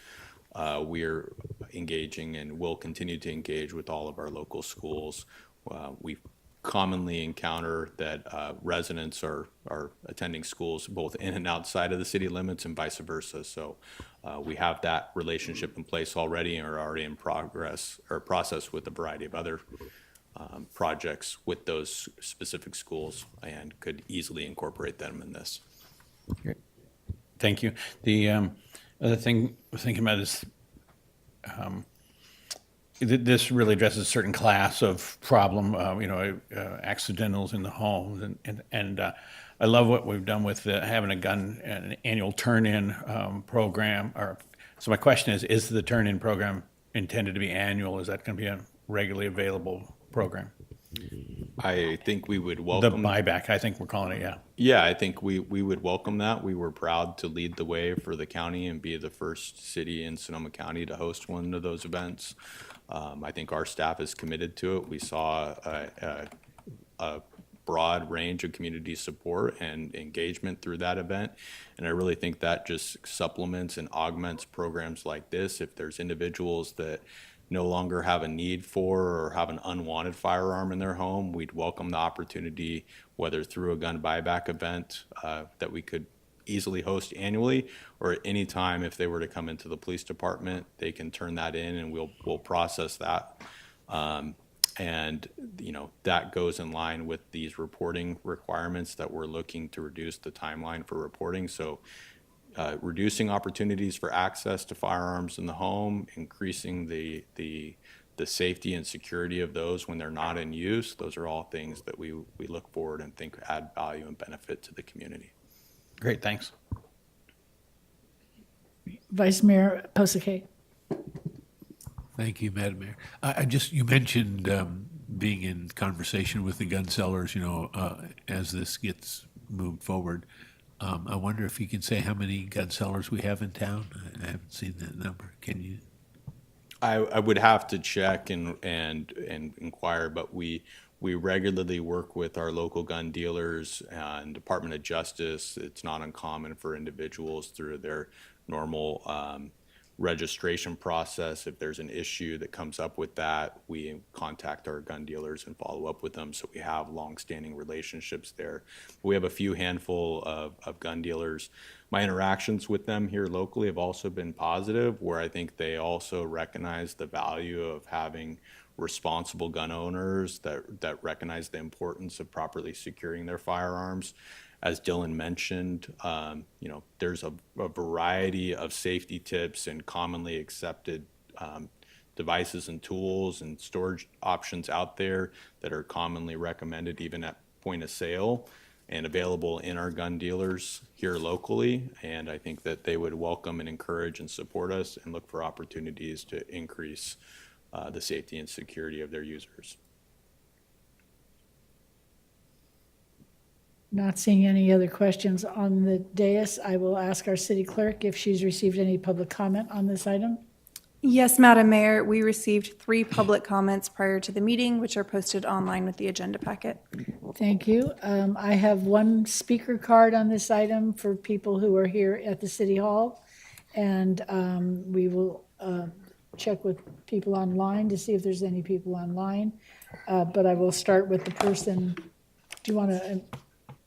We're engaging and will continue to engage with all of our local schools. We commonly encounter that residents are attending schools both in and outside of the city limits and vice versa. So we have that relationship in place already and are already in progress or process with a variety of other projects with those specific schools and could easily incorporate them in this. Great. Thank you. The other thing we're thinking about is this really addresses a certain class of problem, accidentals in the home. And I love what we've done with having an annual turn-in program. So my question is the turn-in program intended to be annual? Is that going to be a regularly available program? I think we would welcome the buyback. I think we're calling it, yeah. Yeah, I think we would welcome that. We were proud to lead the way for the county and be the first city in Sonoma County to host one of those events. I think our staff is committed to it. We saw a broad range of community support and engagement through that event, and I really think that just supplements and augments programs like this. If there's individuals that no longer have a need for or have an unwanted firearm in their home, we'd welcome the opportunity, whether through a gun buyback event that we could easily host annually, or at any time if they were to come into the police department, they can turn that in and we'll process that. And that goes in line with these reporting requirements that we're looking to reduce the timeline for reporting. So reducing opportunities for access to firearms in the home, increasing the safety and security of those when they're not in use. Those are all things that we look forward and think add value and benefit to the community. Great, thanks. Vice Mayor Posake. Thank you, Madam Mayor. You mentioned being in conversation with the gun sellers, as this gets moved forward. I wonder if you can say how many gun sellers we have in town? I haven't seen that number. Can you? I would have to check and inquire, but we regularly work with our local gun dealers and Department of Justice. It's not uncommon for individuals through their normal registration process. If there's an issue that comes up with that, we contact our gun dealers and follow up with them. So we have long-standing relationships there. We have a few handful of gun dealers. My interactions with them here locally have also been positive, where I think they also recognize the value of having responsible gun owners that recognize the importance of properly securing their firearms. As Dylan mentioned, there's a variety of safety tips and commonly accepted devices and tools and storage options out there that are commonly recommended even at point of sale and available in our gun dealers here locally. And I think that they would welcome and encourage and support us and look for opportunities to increase the safety and security of their users. Not seeing any other questions on the dais, I will ask our city clerk if she's received any public comment on this item. Yes, Madam Mayor, we received 3 public comments prior to the meeting, which are posted online with the agenda packet. Thank you. I have one speaker card on this item for people who are here at the City Hall. And we will check with people online to see if there's any people online. But I will start with the person. Do you want to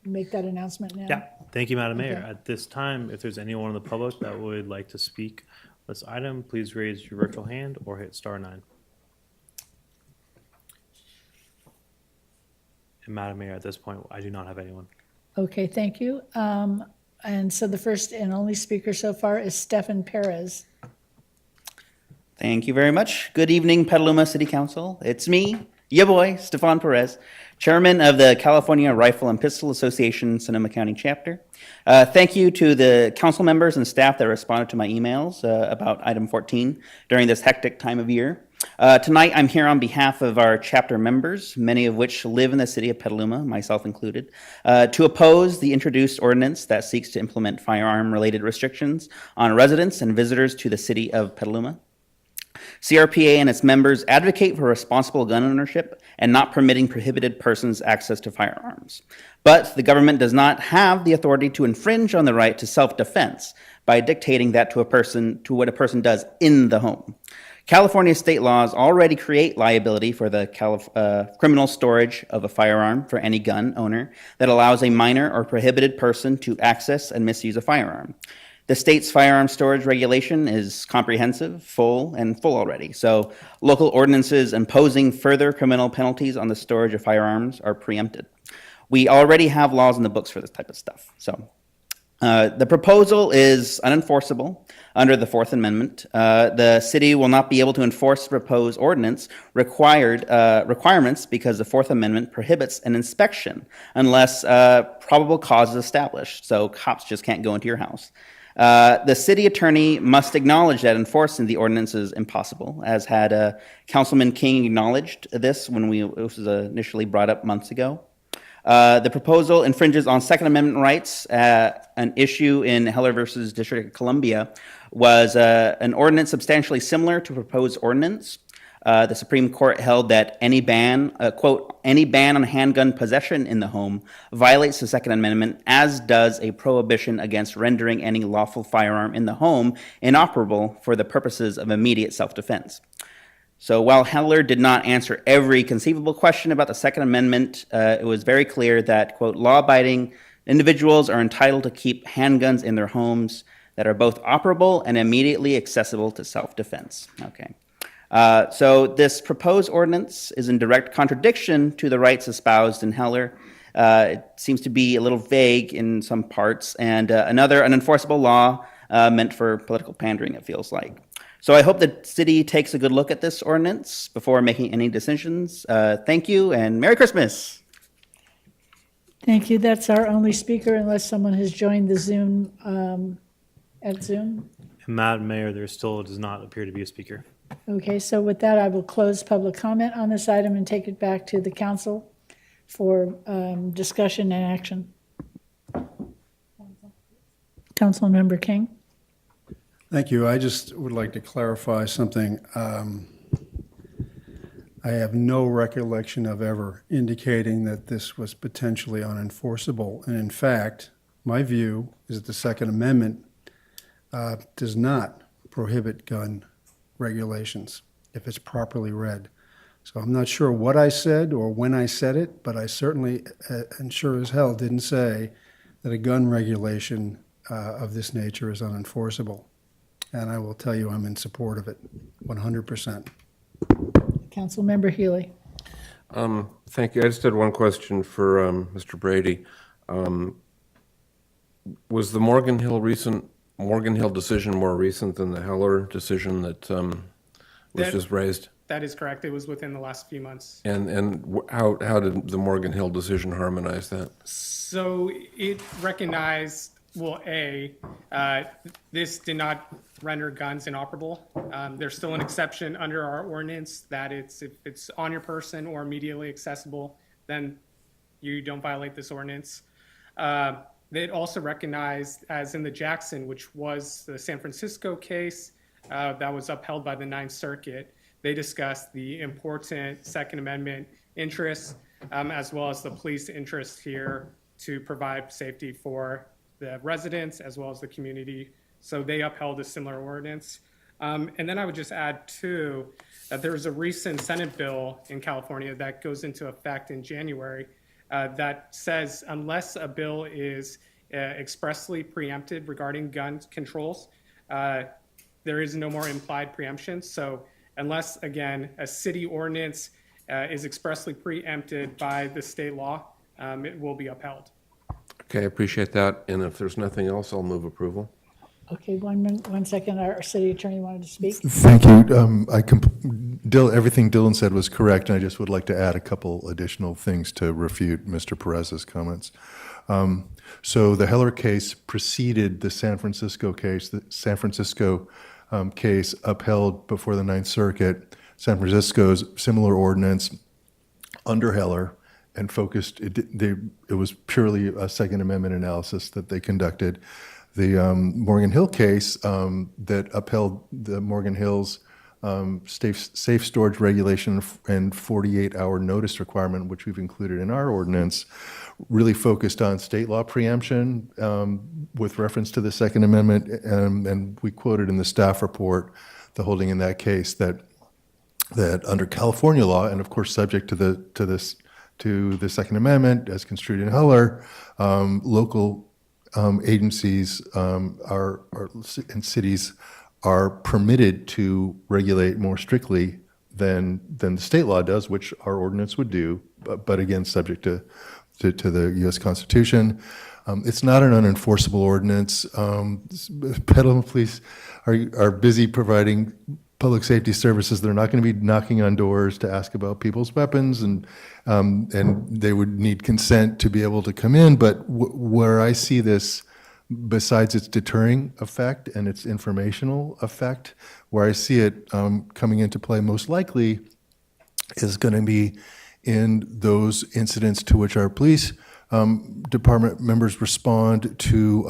make that announcement now? Yeah, thank you, Madam Mayor. Okay. At this time, if there's anyone in the public that would like to speak on this item, please raise your virtual hand or hit *9. And Madam Mayor, at this point, I do not have anyone. Okay, thank you. And so the first and only speaker so far is Stefan Perez. Thank you very much. Good evening, Petaluma City Council. It's me, your boy, Stefan Perez, Chairman of the California Rifle and Pistol Association Sonoma County Chapter. Thank you to the council members and staff that responded to my emails about item 14 during this hectic time of year. Tonight, I'm here on behalf of our chapter members, many of which live in the city of Petaluma, myself included, to oppose the introduced ordinance that seeks to implement firearm-related restrictions on residents and visitors to the city of Petaluma. CRPA and its members advocate for responsible gun ownership and not permitting prohibited persons access to firearms. But the government does not have the authority to infringe on the right to self-defense by dictating that to what a person does in the home. California state laws already create liability for the criminal storage of a firearm for any gun owner that allows a minor or prohibited person to access and misuse a firearm. The state's firearm storage regulation is comprehensive, full already. So local ordinances imposing further criminal penalties on the storage of firearms are preempted. We already have laws in the books for this type of stuff. So the proposal is unenforceable under the Fourth Amendment. The city will not be able to enforce the proposed ordinance requirements because the Fourth Amendment prohibits an inspection unless probable cause is established. So cops just can't go into your house. The city attorney must acknowledge that enforcing the ordinance is impossible, as had Councilman King acknowledged this when it was initially brought up months ago. The proposal infringes on Second Amendment rights. An issue in Heller versus District of Columbia was an ordinance substantially similar to proposed ordinance. The Supreme Court held that any ban, quote, any ban on handgun possession in the home violates the Second Amendment, as does a prohibition against rendering any lawful firearm in the home inoperable for the purposes of immediate self-defense. So while Heller did not answer every conceivable question about the Second Amendment, it was very clear that, quote, law-abiding individuals are entitled to keep handguns in their homes that are both operable and immediately accessible to self-defense. Okay. So this proposed ordinance is in direct contradiction to the rights espoused in Heller. It seems to be a little vague in some parts, and another unenforceable law meant for political pandering, it feels like. So I hope the city takes a good look at this ordinance before making any decisions. Thank you, and Merry Christmas. Thank you. That's our only speaker, unless someone has joined the Zoom, at Zoom. Madam Mayor, there still does not appear to be a speaker. Okay, so with that, I will close public comment on this item and take it back to the council for discussion and action. Councilmember King? Thank you. I just would like to clarify something. I have no recollection of ever indicating that this was potentially unenforceable. And in fact, my view is that the Second Amendment does not prohibit gun regulations if it's properly read. So I'm not sure what I said or when I said it, but I certainly, and sure as hell, didn't say that a gun regulation of this nature is unenforceable. And I will tell you, I'm in support of it, 100%. Councilmember Healy? Thank you. I just had one question for Mr. Brady. Was the Morgan Hill decision more recent than the Heller decision that was just raised? That is correct. It was within the last few months. And how did the Morgan Hill decision harmonize that? So it recognized, well, this did not render guns inoperable. There's still an exception under our ordinance that if it's on your person or immediately accessible, then you don't violate this ordinance. It also recognized, as in the Jackson, which was the San Francisco case that was upheld by the Ninth Circuit, they discussed the important Second Amendment interests as well as the police interest here to provide safety for the residents as well as the community. So they upheld a similar ordinance. And then I would just add, too, that there was a recent Senate bill in California that goes into effect in January that says unless a bill is expressly preempted regarding gun controls, there is no more implied preemption. So unless, again, a city ordinance is expressly preempted by the state law, it will be upheld. Okay, I appreciate that. And if there's nothing else, I'll move approval. Okay, 1 second. Our city attorney wanted to speak. Thank you. Everything Dylan said was correct, and I just would like to add a couple additional things to refute Mr. Perez's comments. So the Heller case preceded the San Francisco case. The San Francisco case upheld before the Ninth Circuit San Francisco's similar ordinance under Heller and focused, it was purely a Second Amendment analysis that they conducted. The Morgan Hill case that upheld the Morgan Hills safe storage regulation and 48-hour notice requirement, which we've included in our ordinance, really focused on state law preemption with reference to the Second Amendment. And we quoted in the staff report the holding in that case that under California law, and of course subject to the Second Amendment as construed in Heller, local agencies and cities are permitted to regulate more strictly than the state law does, which our ordinance would do, but again, subject to the U.S. Constitution. It's not an unenforceable ordinance. Petaluma Police are busy providing public safety services. They're not going to be knocking on doors to ask about people's weapons, and they would need consent to be able to come in. But where I see this, besides its deterring effect and its informational effect, where I see it coming into play most likely is going to be in those incidents to which our police department members respond to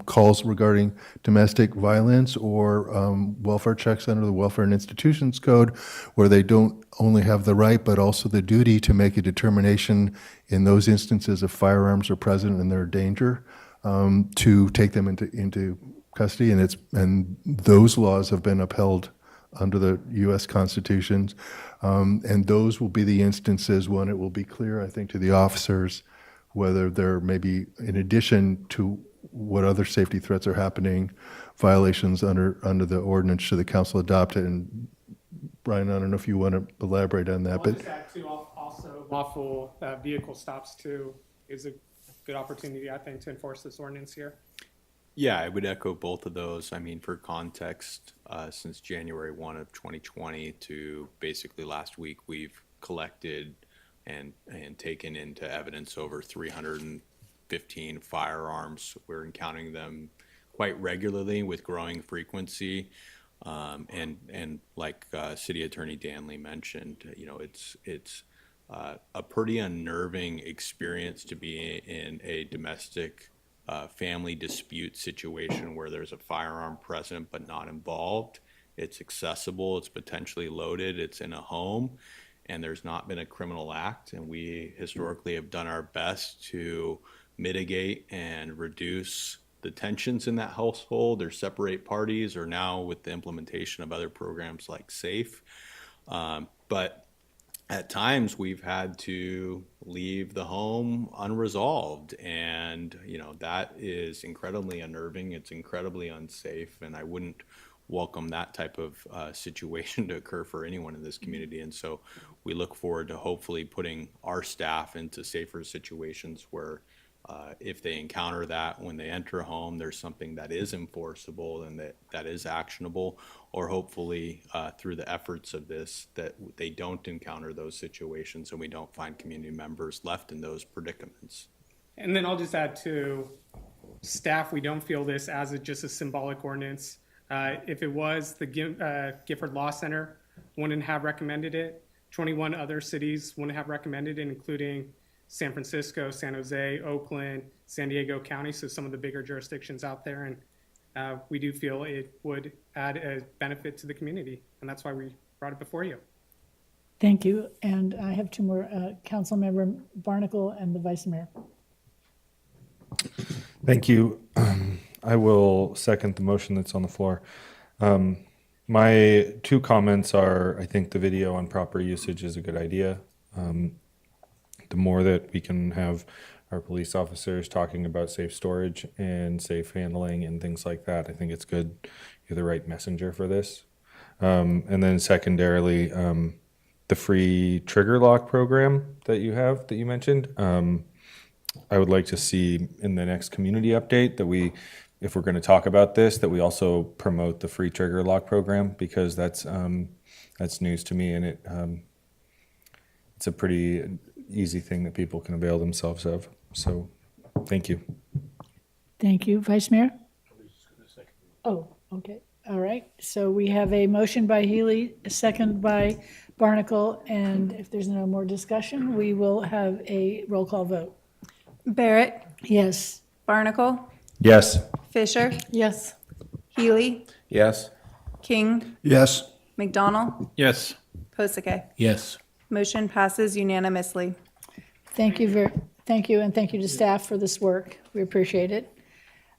calls regarding domestic violence or welfare checks under the Welfare and Institutions Code, where they don't only have the right but also the duty to make a determination in those instances if firearms are present and they're a danger, to take them into custody. And those laws have been upheld under the U.S. Constitution. And those will be the instances when it will be clear, I think, to the officers whether there may be, in addition to what other safety threats are happening, violations under the ordinance should the council adopt it. And Brian, I don't know if you want to elaborate on that, I'll just add too, also lawful vehicle stops too is a good opportunity, I think, to enforce this ordinance here. Yeah, I would echo both of those. I mean, for context, since January 1 of 2020 to basically last week, we've collected and taken into evidence over 315 firearms. We're encountering them quite regularly with growing frequency. And like City Attorney Danley mentioned, you know, it's a pretty unnerving experience to be in a domestic family dispute situation where there's a firearm present but not involved. It's accessible, it's potentially loaded, it's in a home, and there's not been a criminal act. And we historically have done our best to mitigate and reduce the tensions in that household or separate parties, or now with the implementation of other programs like SAFE. But at times we've had to leave the home unresolved, and that is incredibly unnerving. It's incredibly unsafe, and I wouldn't welcome that type of situation to occur for anyone in this community. And so we look forward to hopefully putting our staff into safer situations where if they encounter that when they enter a home, there's something that is enforceable and that is actionable, or hopefully through the efforts of this, that they don't encounter those situations and we don't find community members left in those predicaments. And then I'll just add to staff, we don't feel this as just a symbolic ordinance. If it was, the Gifford Law Center wouldn't have recommended it. 21 other cities wouldn't have recommended it, including San Francisco, San Jose, Oakland, San Diego County, so some of the bigger jurisdictions out there. And we do feel it would add a benefit to the community, and that's why we brought it before you. Thank you. And I have two more, Councilmember Barnacle and the Vice Mayor. Thank you. I will second the motion that's on the floor. My two comments are, I think the video on proper usage is a good idea. The more that we can have our police officers talking about safe storage and safe handling and things like that, I think it's good. You're the right messenger for this. And then secondarily, the free trigger lock program that you mentioned, I would like to see in the next community update that we, if we're going to talk about this, that we also promote the free trigger lock program, because that's news to me, and it's a pretty easy thing that people can avail themselves of. So, thank you. Thank you. Vice Mayor? Oh, okay. All right. So we have a motion by Healy, a second by Barnacle, and if there's no more discussion, we will have a roll call vote. Barrett, Yes. Barnacle, Yes. Fisher, Yes. Healy, Yes. King, Yes. McDonald, Yes. Posake. Yes. Motion passes unanimously. Thank you, and thank you to staff for this work. We appreciate it.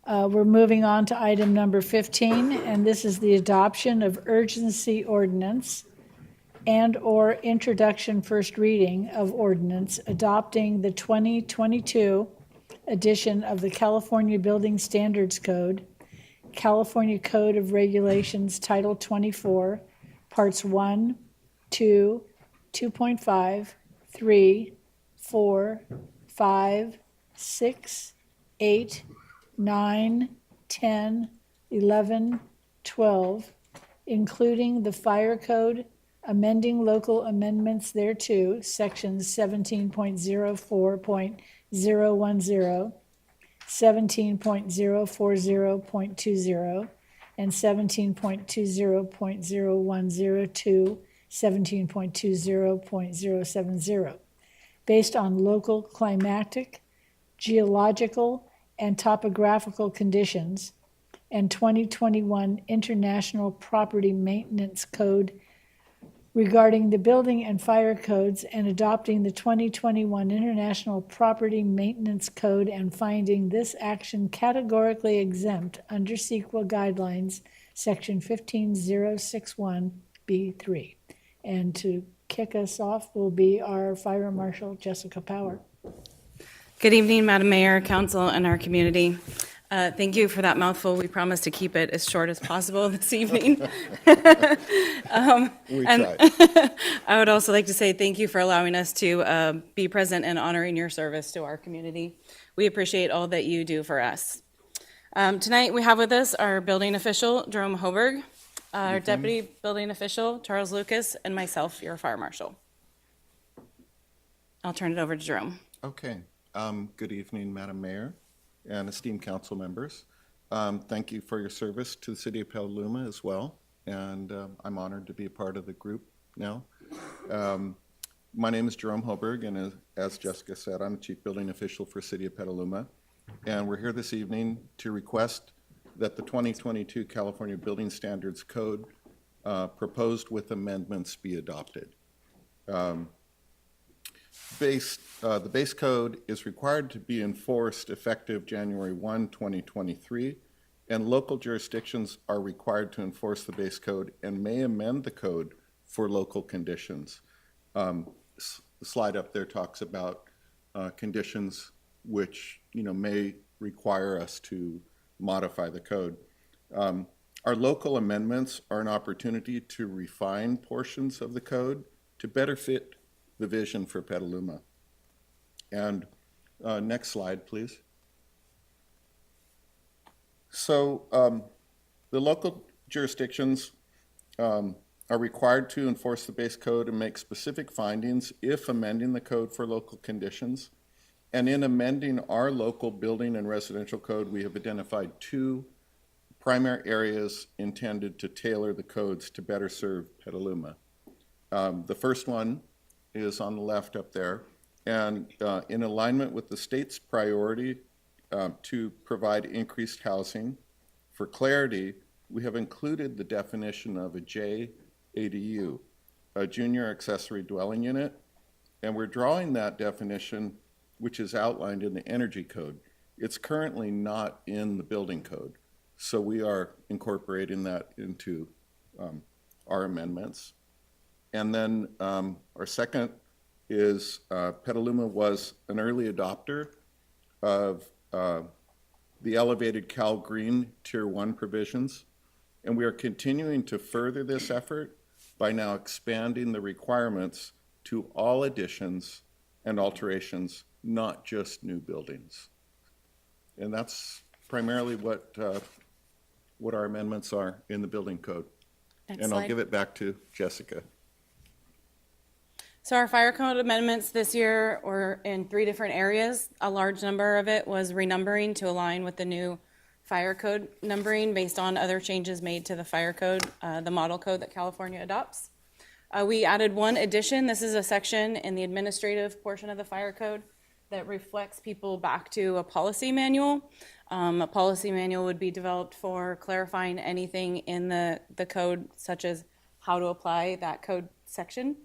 We're moving on to item number 15, and this is the adoption of urgency ordinance and/or introduction first reading of ordinance adopting the 2022 edition of the California Building Standards Code, California Code of Regulations, Title 24, Parts 1, 2, 2.5, 3, 4, 5, 6, 8, 9, 10, 11, 12, including the Fire Code, amending local amendments thereto, sections 17.04.010, 17.040.20, and 17.20.0102, 17.20.070, based on local climatic, geological, and topographical conditions, and 2021 International Property Maintenance Code regarding the building and fire codes, and adopting the 2021 International Property Maintenance Code and finding this action categorically exempt under CEQA guidelines, section 15061B3. And to kick us off will be our Fire Marshal, Jessica Power. Good evening, Madam Mayor, Council, and our community. Thank you for that mouthful. We promise to keep it as short as possible this evening. We and tried. I would also like to say thank you for allowing us to be present and honoring your service to our community. We appreciate all that you do for us. Tonight we have with us our building official, Jerome Hoberg, our deputy building official, Charles Lucas, and myself, your fire marshal. I'll turn it over to Jerome. Okay. Good evening, Madam Mayor and esteemed council members. Thank you for your service to the city of Petaluma as well. And I'm honored to be a part of the group now. My name is Jerome Hoberg, and as Jessica said, I'm Chief Building Official for City of Petaluma. And we're here this evening to request that the 2022 California Building Standards Code proposed with amendments be adopted. The base code is required to be enforced effective January 1, 2023, and local jurisdictions are required to enforce the base code and may amend the code for local conditions. The slide up there talks about conditions which may require us to modify the code. Our local amendments are an opportunity to refine portions of the code to better fit the vision for Petaluma. And next slide, please. So the local jurisdictions are required to enforce the base code and make specific findings if amending the code for local conditions. And in amending our local building and residential code, we have identified two primary areas intended to tailor the codes to better serve Petaluma. The first one is on the left up there, and in alignment with the state's priority to provide increased housing, for clarity, we have included the definition of a JADU, a junior accessory dwelling unit, and we're drawing that definition, which is outlined in the energy code. It's currently not in the building code, so we are incorporating that into our amendments. And then our second is Petaluma was an early adopter of the elevated Cal Green Tier 1 provisions, and we are continuing to further this effort by now expanding the requirements to all additions and alterations, not just new buildings. And that's primarily what our amendments are in the building code. Next And I'll slide. give it back to Jessica. So our fire code amendments this year were in 3 different areas. A large number of it was renumbering to align with the new fire code numbering based on other changes made to the fire code, the model code that California adopts. We added one addition. This is a section in the administrative portion of the fire code that reflects people back to a policy manual. A policy manual would be developed for clarifying anything in the code, such as how to apply that code section.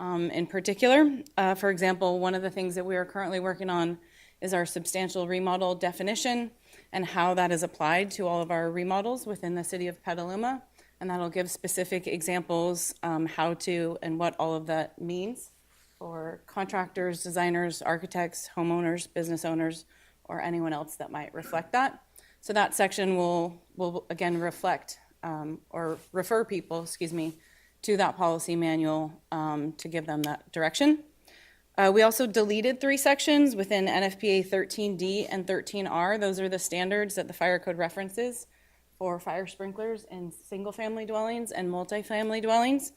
In particular, for example, one of the things that we are currently working on is our substantial remodel definition and how that is applied to all of our remodels within the city of Petaluma. And that'll give specific examples how to and what all of that means for contractors, designers, architects, homeowners, business owners, or anyone else that might reflect that. So that section will again reflect or refer people, to that policy manual to give them that direction. We also deleted 3 sections within NFPA 13D and 13R. Those are the standards that the fire code references for fire sprinklers in single-family dwellings and multifamily dwellings.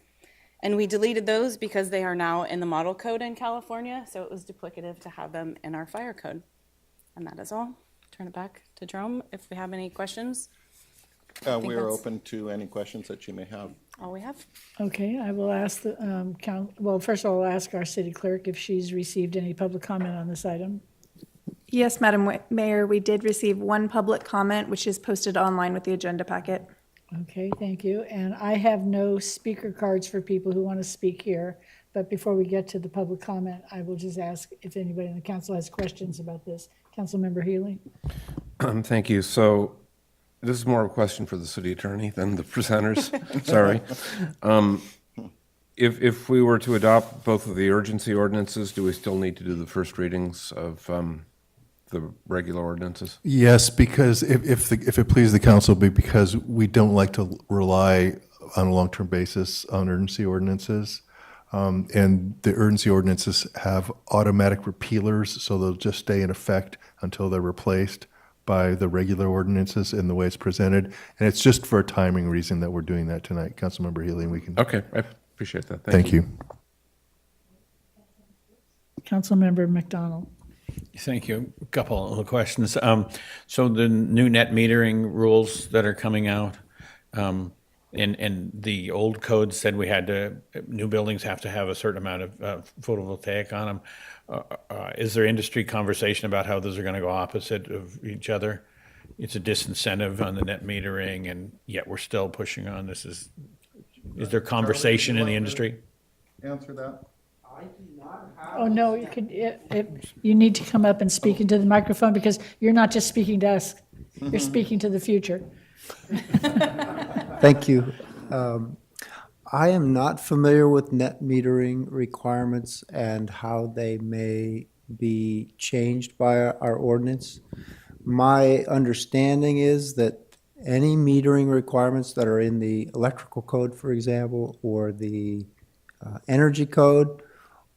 And we deleted those because they are now in the model code in California, so it was duplicative to have them in our fire code. And that is all. Turn it back to Jerome if we have any questions. We are open to any questions that you may have. All we have. Okay, I will ask the, well, first of all, I'll ask our city clerk if she's received any public comment on this item. Yes, Madam Mayor, we did receive one public comment, which is posted online with the agenda packet. Okay, thank you. And I have no speaker cards for people who want to speak here. But before we get to the public comment, I will just ask if anybody in the council has questions about this. Councilmember Healy? Thank you. So this is more of a question for the city attorney than the presenters. Sorry. If we were to adopt both of the urgency ordinances, do we still need to do the first readings of the regular ordinances? Yes, because if it pleases the council, because we don't like to rely on a long-term basis on urgency ordinances. And the urgency ordinances have automatic repealers, so they'll just stay in effect until they're replaced by the regular ordinances in the way it's presented. And it's just for a timing reason that we're doing that tonight. Councilmember Healy, and we can. Okay, I appreciate that. Thank you. Councilmember McDonald? Thank you. A couple of questions. So the new net metering rules that are coming out, And the old code said we had to, new buildings have to have a certain amount of photovoltaic on them. Is there industry conversation about how those are going to go opposite of each other? It's a disincentive on the net metering, and yet we're still pushing on this. Is there conversation in the industry? Answer that? Oh, no, you could, you need to come up and speak into the microphone because you're not just speaking to us, you're speaking to the future. Thank you. I am not familiar with net metering requirements and how they may be changed by our ordinance. My understanding is that any metering requirements that are in the electrical code, for example, or the energy code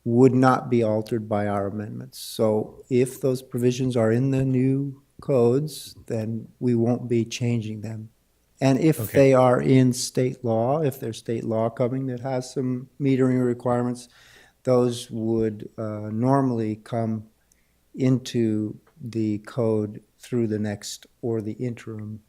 would not be altered by our amendments. So if those provisions are in the new codes, then we won't be changing them. And if they are in state law, if there's state law coming that has some metering requirements, those would normally come into the code through the next or the interim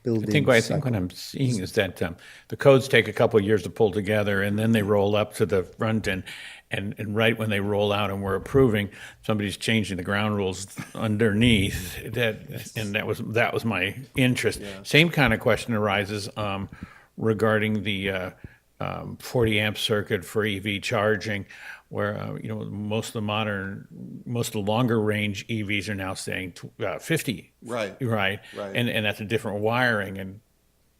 building I think what I'm seeing is that the codes take a couple of years to pull together, and then they roll up to the front end, and right when they roll out and we're approving, somebody's changing the ground rules underneath. And that was my interest. Same kind of question arises regarding the 40 amp circuit for EV charging, where most of the longer range EVs are now saying 50. Right. And that's a different wiring. And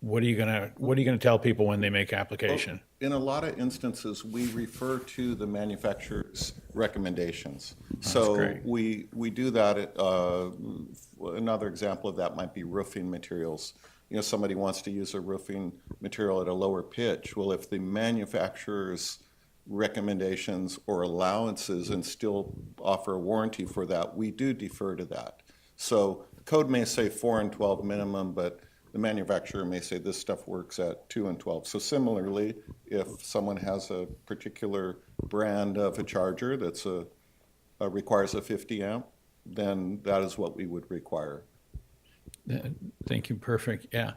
what are you gonna tell people when they make application? Well, in a lot of instances, we refer to the manufacturer's recommendations. So great. we do that. Another example of that might be roofing materials. Somebody wants to use a roofing material at a lower pitch. Well, if the manufacturer's recommendations or allowances and still offer a warranty for that, we do defer to that. So code may say 4 and 12 minimum, but the manufacturer may say this stuff works at 2 and 12. So similarly, if someone has a particular brand of a charger that's requires a 50 amp, then that is what we would require. Thank you. Perfect. Yeah.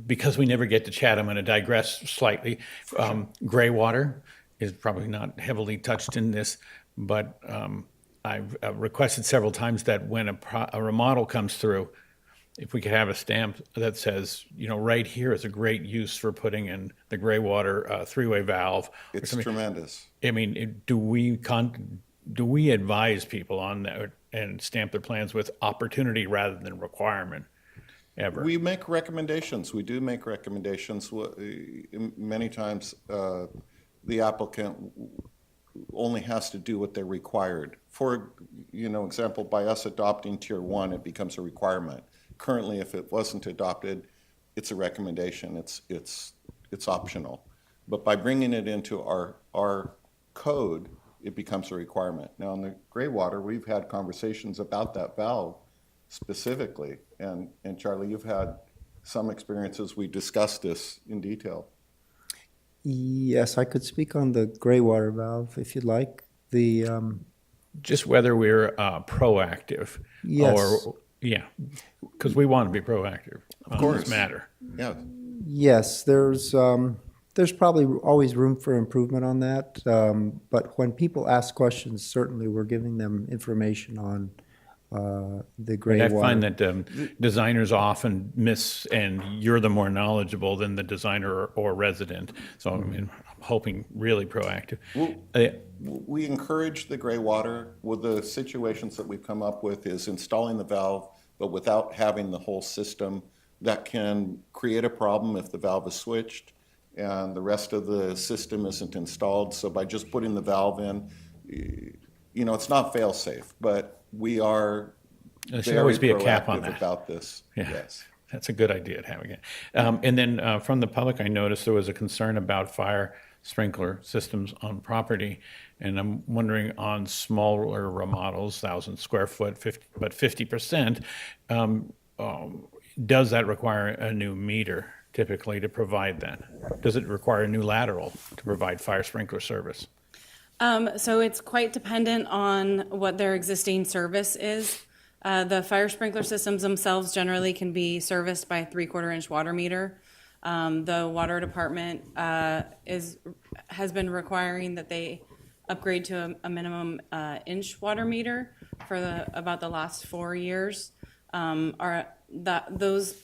Because we never get to chat, I'm going to digress slightly. Gray water is probably not heavily touched in this, but I've requested several times that when a remodel comes through, if we could have a stamp that says, right here is a great use for putting in the gray water three-way valve. It's tremendous. I mean, do we advise people on that and stamp their plans with opportunity rather than requirement? Ever. We make recommendations. We do make recommendations. Many times, the applicant only has to do what they're required. For example, by us adopting Tier 1, it becomes a requirement. Currently, if it wasn't adopted, it's a recommendation. It's optional. But by bringing it into our code, it becomes a requirement. Now, in the gray water, we've had conversations about that valve specifically. And Charlie, you've had some experiences. We discussed this in detail. Yes, I could speak on the gray water valve if you'd like. Just whether we're proactive. Yes. Because we want to be proactive on this matter. Yeah. Yes, there's probably always room for improvement on that. But when people ask questions, certainly we're giving them information on the gray water. I find that designers often miss, and you're the more knowledgeable than the designer or resident. So I'm hoping really proactive. We encourage the gray water. Well, the situations that we've come up with is installing the valve, but without having the whole system. That can create a problem if the valve is switched and the rest of the system isn't installed. So by just putting the valve in, it's not fail-safe, but we are there should always be a cap on that. About this. Yeah. Yes. That's a good idea, having it. And then from the public, I noticed there was a concern about fire sprinkler systems on property. And I'm wondering on smaller remodels, 1,000 square foot, 50%, does that require a new meter typically to provide that? Does it require a new lateral to provide fire sprinkler service? So it's quite dependent on what their existing service is. The fire sprinkler systems themselves generally can be serviced by a 3/4 inch water meter. The water department has been requiring that they upgrade to a minimum inch water meter for about the last 4 years. Those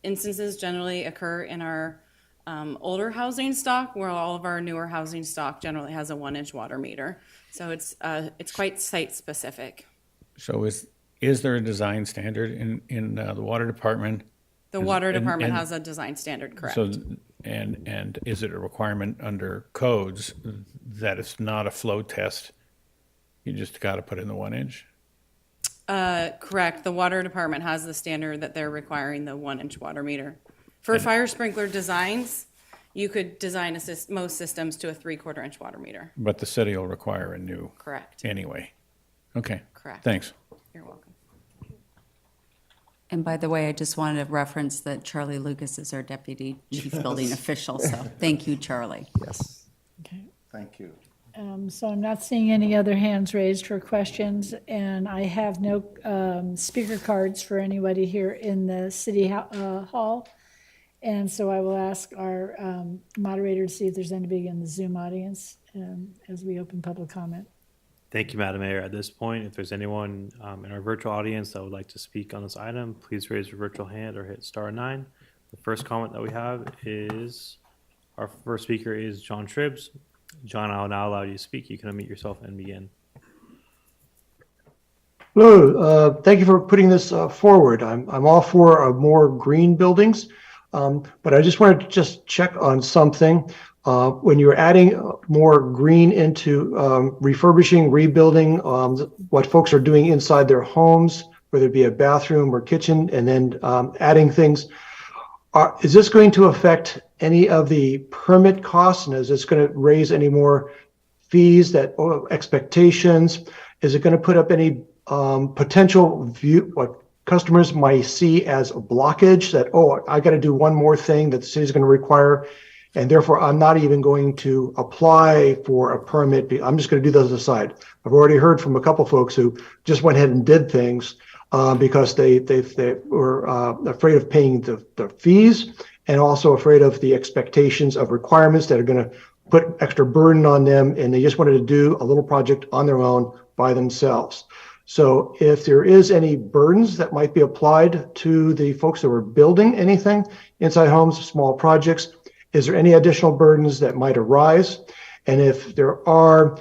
instances generally occur in our older housing stock, where all of our newer housing stock generally has a 1-inch water meter. So it's quite site specific. So is there a design standard in the water department? The water department has a design standard, correct? So, and is it a requirement under codes that it's not a flow test? You just got to put in the 1-inch? Correct. The water department has the standard that they're requiring the 1-inch water meter. For fire sprinkler designs, you could design most systems to a 3/4 inch water meter. But the city will require a new. Correct. Anyway. Okay. Correct. Thanks. You're welcome. And by the way, I just wanted to reference that Charlie Lucas is our Deputy Chief Building Official, so thank you, Charlie. Yes. Okay. Thank you. So I'm not seeing any other hands raised for questions, and I have no speaker cards for anybody here in the city hall. And so I will ask our moderator to see if there's anybody in the Zoom audience as we open public comment. Thank you, Madam Mayor. At this point, if there's anyone in our virtual audience that would like to speak on this item, please raise your virtual hand or hit *9. The first comment that we have is, our first speaker is John Tribbs. John, I'll now allow you to speak. You can unmute yourself and begin. Hello, thank you for putting this forward. I'm all for more green buildings, but I just wanted to check on something. When you're adding more green into refurbishing, rebuilding, what folks are doing inside their homes, whether it be a bathroom or kitchen, and then adding things, is this going to affect any of the permit costs? And is this going to raise any more fees or expectations? Is it going to put up any potential view, what customers might see as a blockage that, oh, I got to do one more thing that the city's going to require, and therefore I'm not even going to apply for a permit. I'm just going to do those aside. I've already heard from a couple folks who just went ahead and did things because they were afraid of paying the fees, and also afraid of the expectations of requirements that are going to put extra burden on them, and they just wanted to do a little project on their own by themselves. So if there is any burdens that might be applied to the folks that were building anything inside homes, small projects, is there any additional burdens that might arise? And if there are,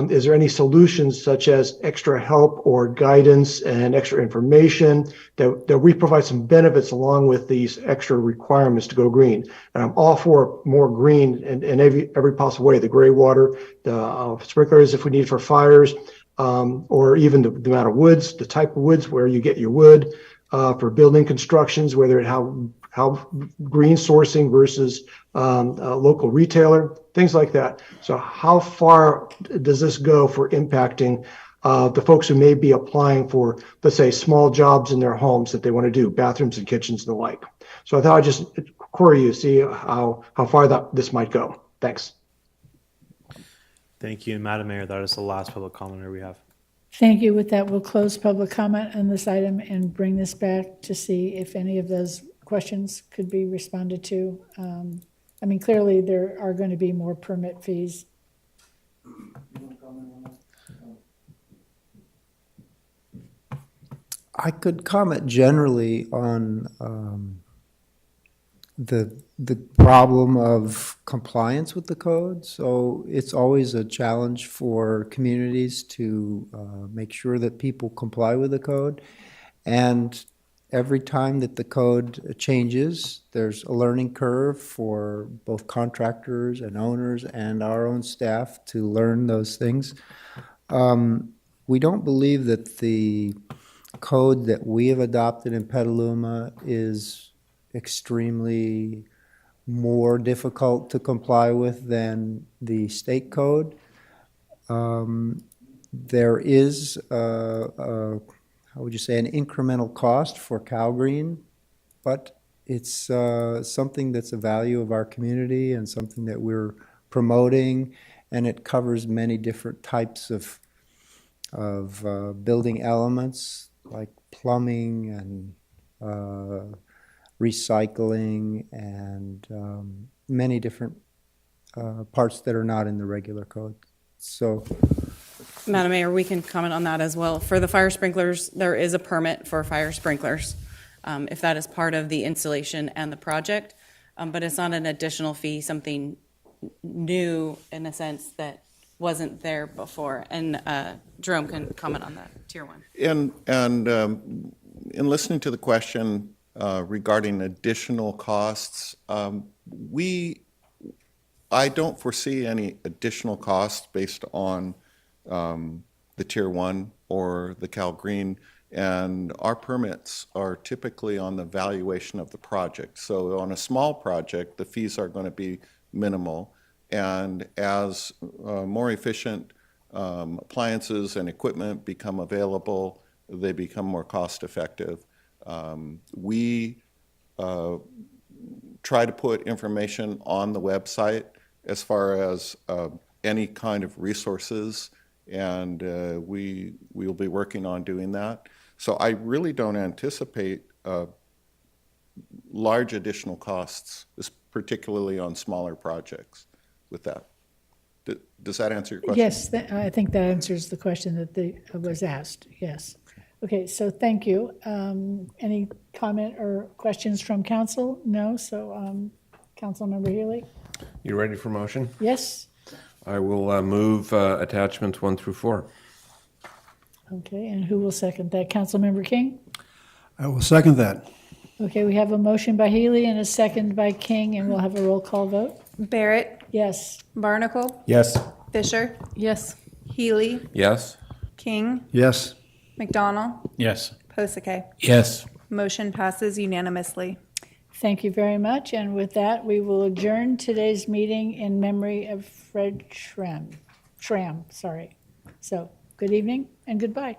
is there any solutions such as extra help or guidance and extra information that we provide some benefits along with these extra requirements to go green? And I'm all for more green in every possible way, the gray water, the sprinklers if we need for fires, or even the amount of woods, the type of woods where you get your wood for building constructions, whether it how green sourcing versus a local retailer, things like that. So how far does this go for impacting the folks who may be applying for, let's say, small jobs in their homes that they want to do, bathrooms and kitchens and the like? So I thought I'd just query you, see how far this might go. Thanks. Thank you. And Madam Mayor, that is the last public commenter we have. Thank you. With that, we'll close public comment on this item and bring this back to see if any of those questions could be responded to. I mean, clearly there are going to be more permit fees. I could comment generally on the problem of compliance with the code. So it's always a challenge for communities to make sure that people comply with the code. And every time that the code changes, there's a learning curve for both contractors and owners and our own staff to learn those things. We don't believe that the code that we have adopted in Petaluma is extremely more difficult to comply with than the state code. There is how would you say, an incremental cost for CalGreen, but it's something that's a value of our community and something that we're promoting, and it covers many different types of building elements like plumbing and recycling, and many different parts that are not in the regular code. So, Madam Mayor, we can comment on that as well. For the fire sprinklers, there is a permit for fire sprinklers, if that is part of the installation and the project, but it's not an additional fee, something new in a sense that wasn't there before. And Jerome can comment on that, Tier 1. In listening to the question regarding additional costs, I don't foresee any additional costs based on the Tier 1 or the Cal Green, and our permits are typically on the valuation of the project. So on a small project, the fees are going to be minimal, and as more efficient appliances and equipment become available, they become more cost effective. We try to put information on the website as far as any kind of resources, and we will be working on doing that. So I really don't anticipate large additional costs, particularly on smaller projects with that. Does that answer your question? Yes, I think that answers the question that was asked, yes. Okay, so thank you. Any comment or questions from council? No, so Councilmember Healy? You ready for motion? Yes? I will move attachments 1 through 4. Okay, and who will second that? Councilmember King? I will second that. Okay, we have a motion by Healy and a second by King, and we'll have a roll call vote. Barrett, Yes. Barnacle, Yes. Fisher, Yes. Healy, Yes? King, Yes. McDonald, Yes. Posake. Yes. Motion passes unanimously. Thank you very much, and with that, we will adjourn today's meeting in memory of Fred Schramm. So, good evening and goodbye.